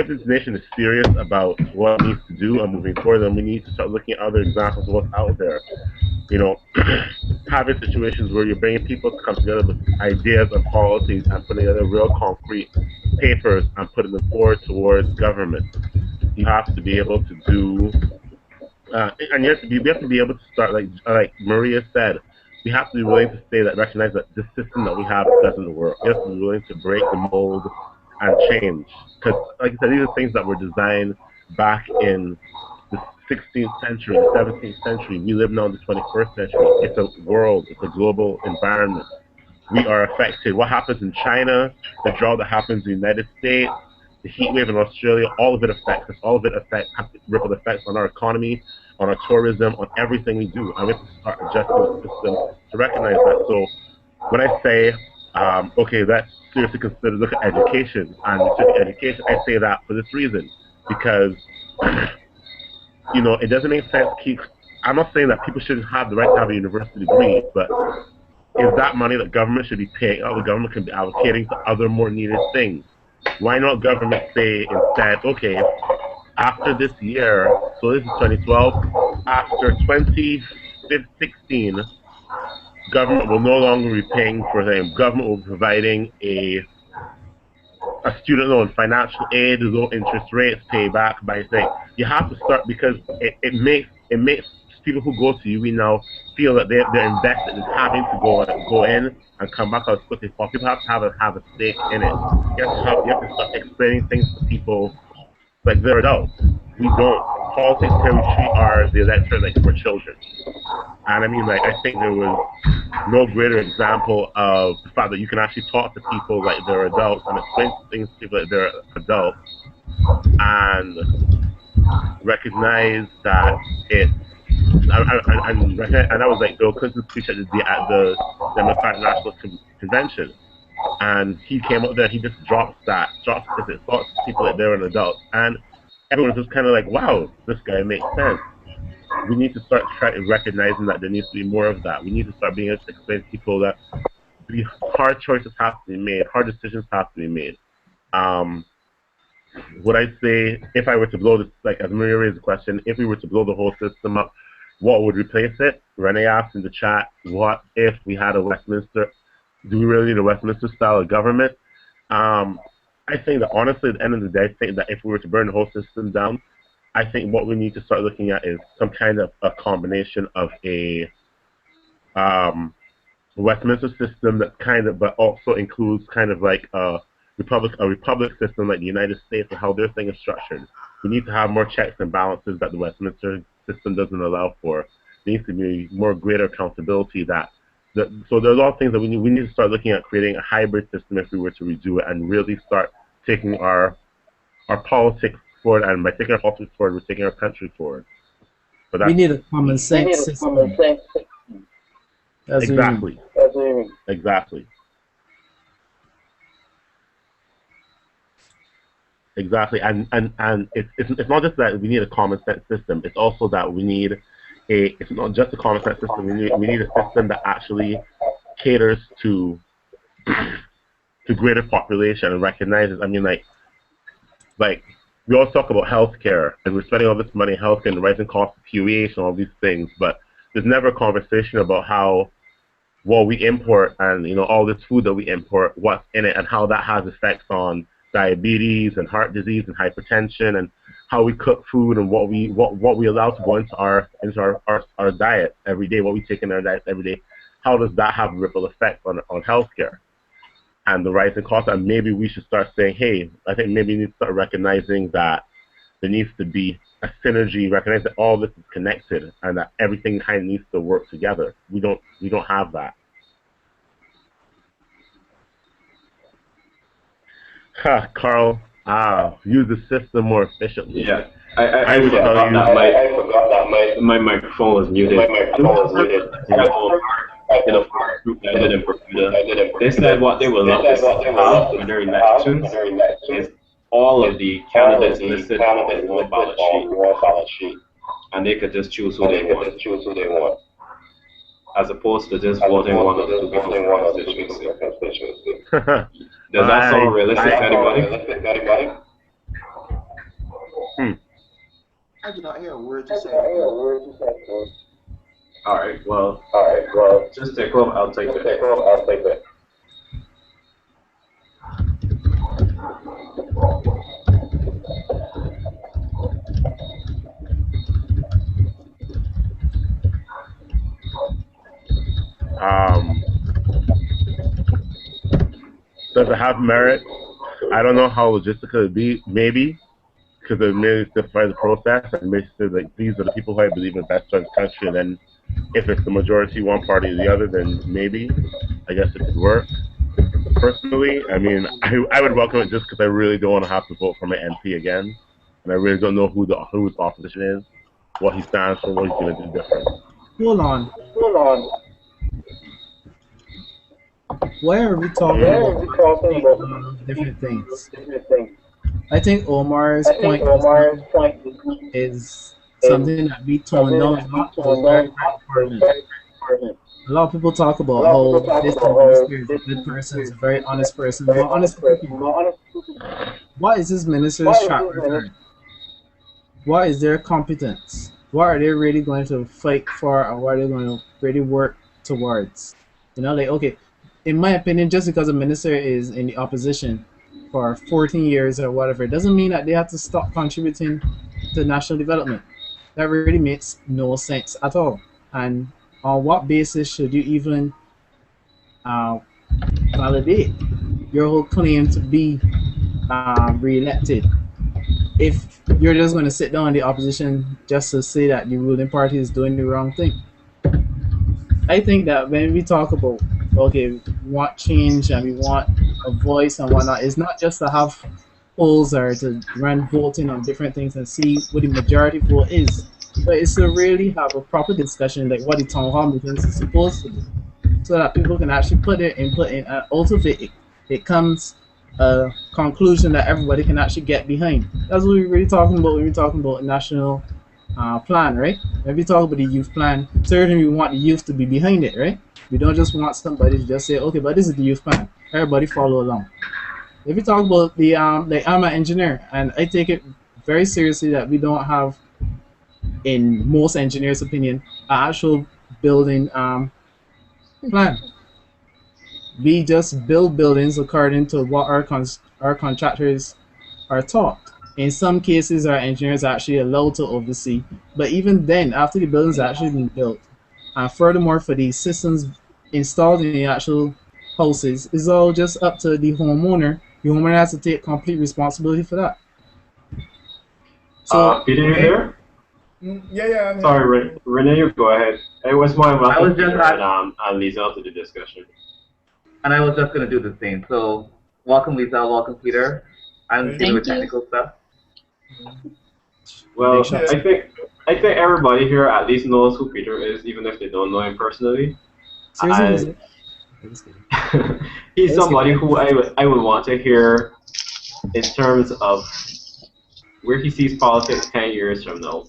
this nation is serious about what it needs to do and moving forward, then we need to start looking at other examples of what's out there. You know, having situations where you're bringing people to come together with ideas and policies and putting together real concrete papers and putting them forward towards government. You have to be able to do, and we have to be able to start like Maria said. We have to be willing to say that, recognize that the system that we have doesn't work. We have to be willing to break the mold and change. Because, like I said, these are things that were designed back in the 16th century, the 17th century. We live now in the 21st century. It's a world, it's a global environment. We are affected. What happens in China, the drought that happens in the United States, the heat wave in Australia, all of it affects us. All of it has ripple effects on our economy, on our tourism, on everything we do. And we have to start adjusting the system to recognize that. So when I say, okay, let's seriously consider look at education and education, I say that for this reason. Because, you know, it doesn't make sense to keep, I'm not saying that people shouldn't have the right to have a university degree, but is that money that government should be paying out, the government can be allocating to other more needed things? Why not government say instead, okay, after this year, so this is 2012, after 2016, government will no longer be paying for them. Government will be providing a student loan, financial aid, low interest rates, payback by saying you have to start because it makes people who go to UWI now feel that they're invested in having to go in and come back as quickly as possible. People have to have a stake in it. You have to start explaining things to people like they're adults. We don't. Politics here, we treat the electorate like we're children. And I mean, like, I think there was no greater example of the fact that you can actually talk to people like they're adults and explain things to people like they're adults and recognize that it's. And that was like Bill Clinton's speech at the Democratic National Convention. And he came up there, he just dropped statistics, thought to people that they're an adult. And everyone was just kind of like, wow, this guy makes sense. We need to start recognizing that there needs to be more of that. We need to start being able to explain to people that the hard choices have to be made, hard decisions have to be made. Would I say, if I were to blow this, like as Maria raised the question, if we were to blow the whole system up, what would replace it? Renee asked in the chat, what if we had a Westminster? Do we really need a Westminster style of government? I think that honestly, at the end of the day, I think that if we were to burn the whole system down, I think what we need to start looking at is some kind of a combination of a Westminster system that kind of, but also includes kind of like a republic system like the United States and how their thing is structured. We need to have more checks and balances that the Westminster system doesn't allow for. There needs to be more greater accountability so there's a lot of things that we need to start looking at creating a hybrid system if we were to redo it and really start taking our politics forward, and by taking our politics forward, we're taking our country forward. But we need a common sense system. Exactly. Exactly. Exactly. And it's not just that we need a common sense system. It's also that we need it's not just a common sense system. We need a system that actually caters to greater population and recognizes. I mean, like we always talk about healthcare, and we're spending all this money on healthcare and the rising cost of QEH and all these things, but there's never a conversation about how what we import and all this food that we import, what's in it, and how that has effects on diabetes and heart disease and hypertension, and how we cook food and what we allow to go into our diet every day, what we take in our diet every day. How does that have a ripple effect on healthcare and the rising costs? And maybe we should start saying, hey, I think maybe we need to start recognizing that there needs to be a synergy, recognize that all this is connected and that everything kind of needs to work together. We don't have that. Carl, use the system more efficiently. Yeah, I forgot that my microphone was muted. In a group that I did in Bermuda, they said what they would love to have for their elections is all of the candidates listed on one ballot sheet, and they could just choose who they want, as opposed to just voting one or two people per constituency. Does that sound realistic to anybody? I do not hear a word you say. All right. Well, just take over. I'll take it. Does it have merit? I don't know how logistical it'd be. Maybe because it may simplify the process and makes it like these are the people who I believe in best for the country. And then if it's the majority one party or the other, then maybe I guess it could work. Personally, I mean, I would welcome it just because I really don't want to have to vote for my MP again, and I really don't know who the opposition is, what he stands for, what he's going to do different. Hold on. Why are we talking about different things? I think Omar's point is something that we toned down a lot. Very important. A lot of people talk about how this minister is a good person, is a very honest person. But honestly, what is this minister's track record? What is their competence? What are they really going to fight for, or what are they going to really work towards? You know, like, okay, in my opinion, just because a minister is in the opposition for 14 years or whatever, it doesn't mean that they have to stop contributing to national development. That really makes no sense at all. And on what basis should you even validate your whole claim to be re-elected if you're just going to sit down in the opposition just to say that the ruling party is doing the wrong thing? I think that when we talk about, okay, we want change and we want a voice and whatnot, it's not just to have polls or to run voting on different things and see what the majority vote is, but it's to really have a proper discussion like what the town hall meetings is supposed to do, so that people can actually put their input in, and ultimately it comes a conclusion that everybody can actually get behind. That's what we're really talking about when we're talking about a national plan, right? When we talk about the youth plan, certainly we want the youth to be behind it, right? We don't just want somebody to just say, okay, but this is the youth plan, everybody follow along. If we talk about the like, I'm an engineer, and I take it very seriously that we don't have, in most engineers' opinion, an actual building plan. We just build buildings according to what our contractors are taught. In some cases, our engineers are actually allowed to oversee, but even then, after the buildings are actually been built, and furthermore, for the systems installed in the actual houses, it's all just up to the homeowner. The homeowner has to take complete responsibility for that. So, Peter, you there? Yeah. Sorry, Renee, you go ahead. It was more about I was just and Lisa to the discussion. And I was just going to do the same. So, welcome, Lisa. Welcome, Peter. I'm dealing with technical stuff. Well, I think everybody here at least knows who Peter is, even if they don't know him personally. And he's somebody who I would want to hear in terms of where he sees politics 10 years from now.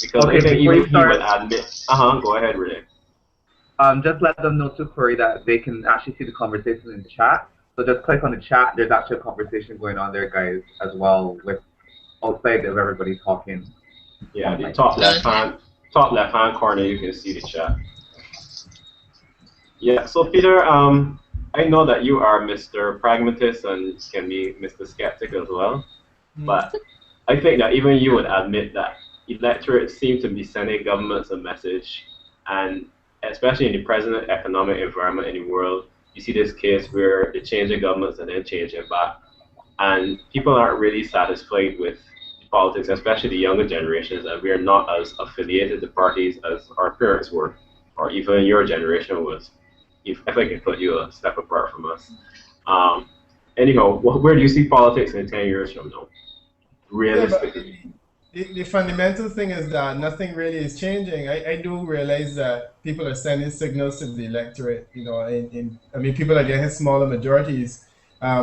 Because I think even he would admit. Go ahead, Renee. Just let them know to Corey that they can actually see the conversation in the chat. So just click on the chat. There's actually a conversation going on there, guys, as well, with outside of everybody talking. Yeah, the top left hand corner, you can see the chat. Yeah, so Peter, I know that you are Mr. Pragmatist and can be Mr. Skeptic as well, but I think that even you would admit that electorates seem to be sending governments a message, and especially in the present economic environment in the world, you see this case where they change the governments and then change it back, and people aren't really satisfied with politics, especially the younger generations, and we are not as affiliated to parties as our parents were, or even your generation was, if I can put you a step apart from us. Anyhow, where do you see politics in 10 years from now, realistically? The fundamental thing is that nothing really is changing. I do realize that people are sending signals to the electorate. You know, I mean, people are getting smaller majorities,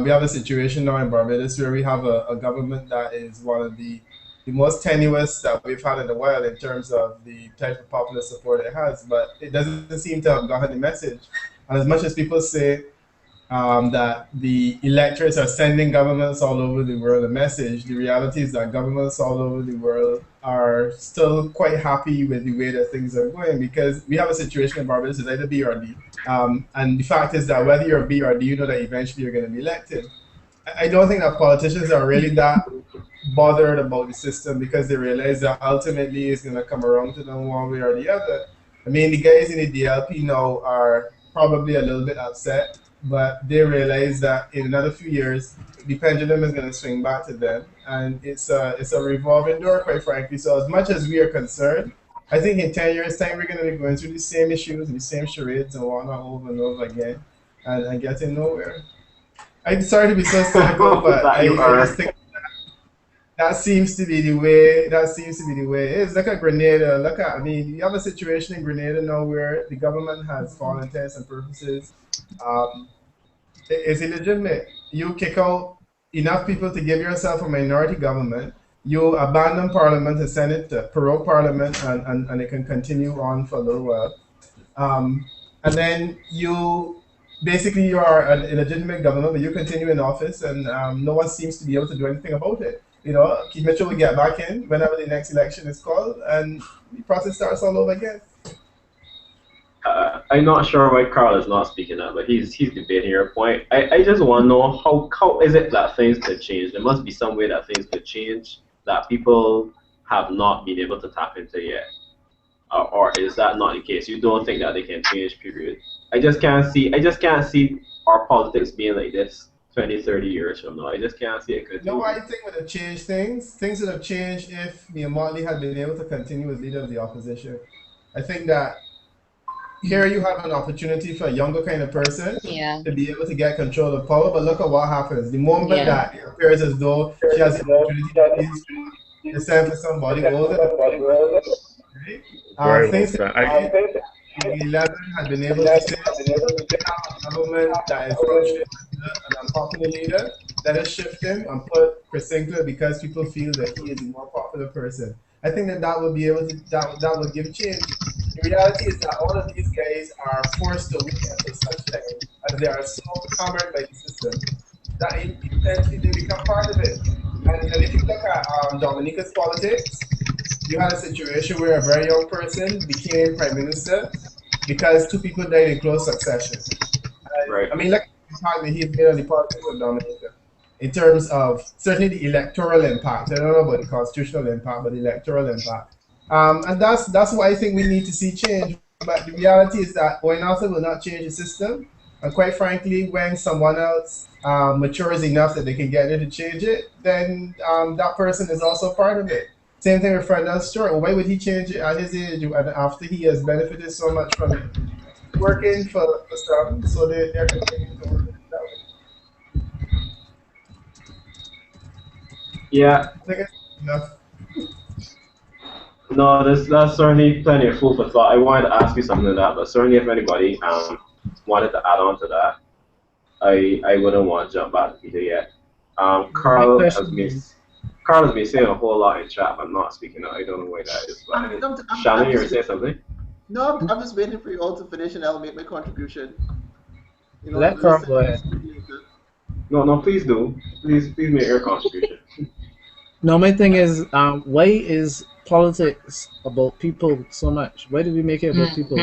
We have a situation now in Barbados where we have a government that is one of the most tenuous that we've had in a while in terms of the type of popular support it has, but it doesn't seem to have gotten the message. And as much as people say that the electors are sending governments all over the world a message, the reality is that governments all over the world are still quite happy with the way that things are going, because we have a situation in Barbados, it's either B or D. And the fact is that whether you're B or D, you know that eventually you're going to be elected. I don't think that politicians are really that bothered about the system, because they realize that ultimately it's going to come around to them one way or the other. I mean, the guys in the DLP now are probably a little bit upset, but they realize that in another few years, the pendulum is going to swing back to them, and it's a revolving door, quite frankly. So as much as we are concerned, I think in 10 years' time, we're going to be going through the same issues, the same charades and whatnot over and over again, and getting nowhere. I'm sorry to be so cynical, but I just think that seems to be the way. That seems to be the way it is. Look at Grenada. Look at. I mean, you have a situation in Grenada now where the government has, for all intents and purposes, it's illegitimate. You kick out enough people to give yourself a minority government. You abandon Parliament and send it to prorogue Parliament, and it can continue on for a little while. And then you are an illegitimate government, but you continue in office, and no one seems to be able to do anything about it. You know, Keith Mitchell will get back in whenever the next election is called, and the process starts all over again. I'm not sure why Carl is not speaking up, but he's debating your point. I just want to know how is it that things could change? There must be some way that things could change that people have not been able to tap into yet. Or is that not the case? You don't think that they can change, period? I just can't see our politics being like this 20, 30 years from now. I just can't see it continue. You know what I think would have changed things? Things would have changed if Mia Motley had been able to continue as leader of the opposition. I think that here you have an opportunity for a younger kind of person to be able to get control of power, but look at what happens. The moment that it appears as though she has the opportunity to send for somebody older, things like 11 has been able to say a government that is an unpopular leader that is shifting and put Chris Sinclair because people feel that he is a more popular person. I think that would be able to that would give change. The reality is that all of these guys are forced to wait until such time as they are so hammered by the system that eventually they become part of it. And if you look at Dominica's politics, you had a situation where a very young person became prime minister because two people died in close succession. Right. I mean, look at the impact that he's made on the politics of Dominica in terms of certainly the electoral impact. I don't know about the constitutional impact, but the electoral impact. And that's why I think we need to see change. But the reality is that going after will not change the system. And quite frankly, when someone else matures enough that they can get there to change it, then that person is also part of it. Same thing with Ferdinand Stewart. Why would he change it at his age and after he has benefited so much from it? Working for some, so they're continuing to work that way. Yeah. I think it's enough. No, that's certainly plenty of food for thought. I wanted to ask you something on that, but certainly if anybody wanted to add on to that, I wouldn't want to jump back to Peter yet. Carl has been saying a whole lot in chat. I'm not speaking out. I don't know why that is. But Shannon, you were saying something? No, I'm just waiting for you all to finish, and I'll make my contribution. You know, Let Carl go ahead. No, please do. Please make your contribution. No, my thing is, why is politics about people so much? Why do we make it about people?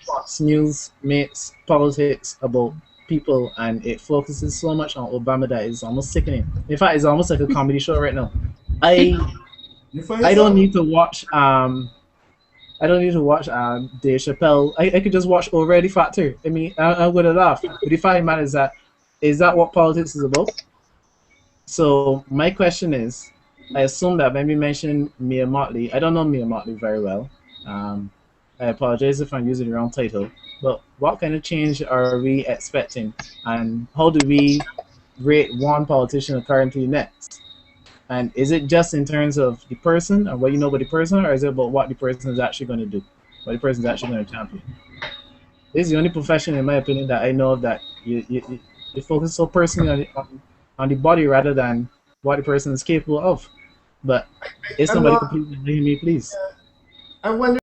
Fox News makes politics about people, and it focuses so much on Obama that it's almost sickening. In fact, it's almost like a comedy show right now. I don't need to watch Dave Chappelle. I could just watch Already Factor. I mean, I'm gonna laugh. But the fact matter is that what politics is about? So my question is, I assume that when we mention Mia Motley, I don't know Mia Motley very well. I apologize if I'm using the wrong title. But what kind of change are we expecting, and how do we rate one politician currently next? And is it just in terms of the person, or what you know about the person, or is it about what the person is actually going to do, what the person is actually going to champion? This is the only profession, in my opinion, that I know of that They focus so personally on the body rather than what the person is capable of. But is I'm somebody not- completely letting me please? I wonder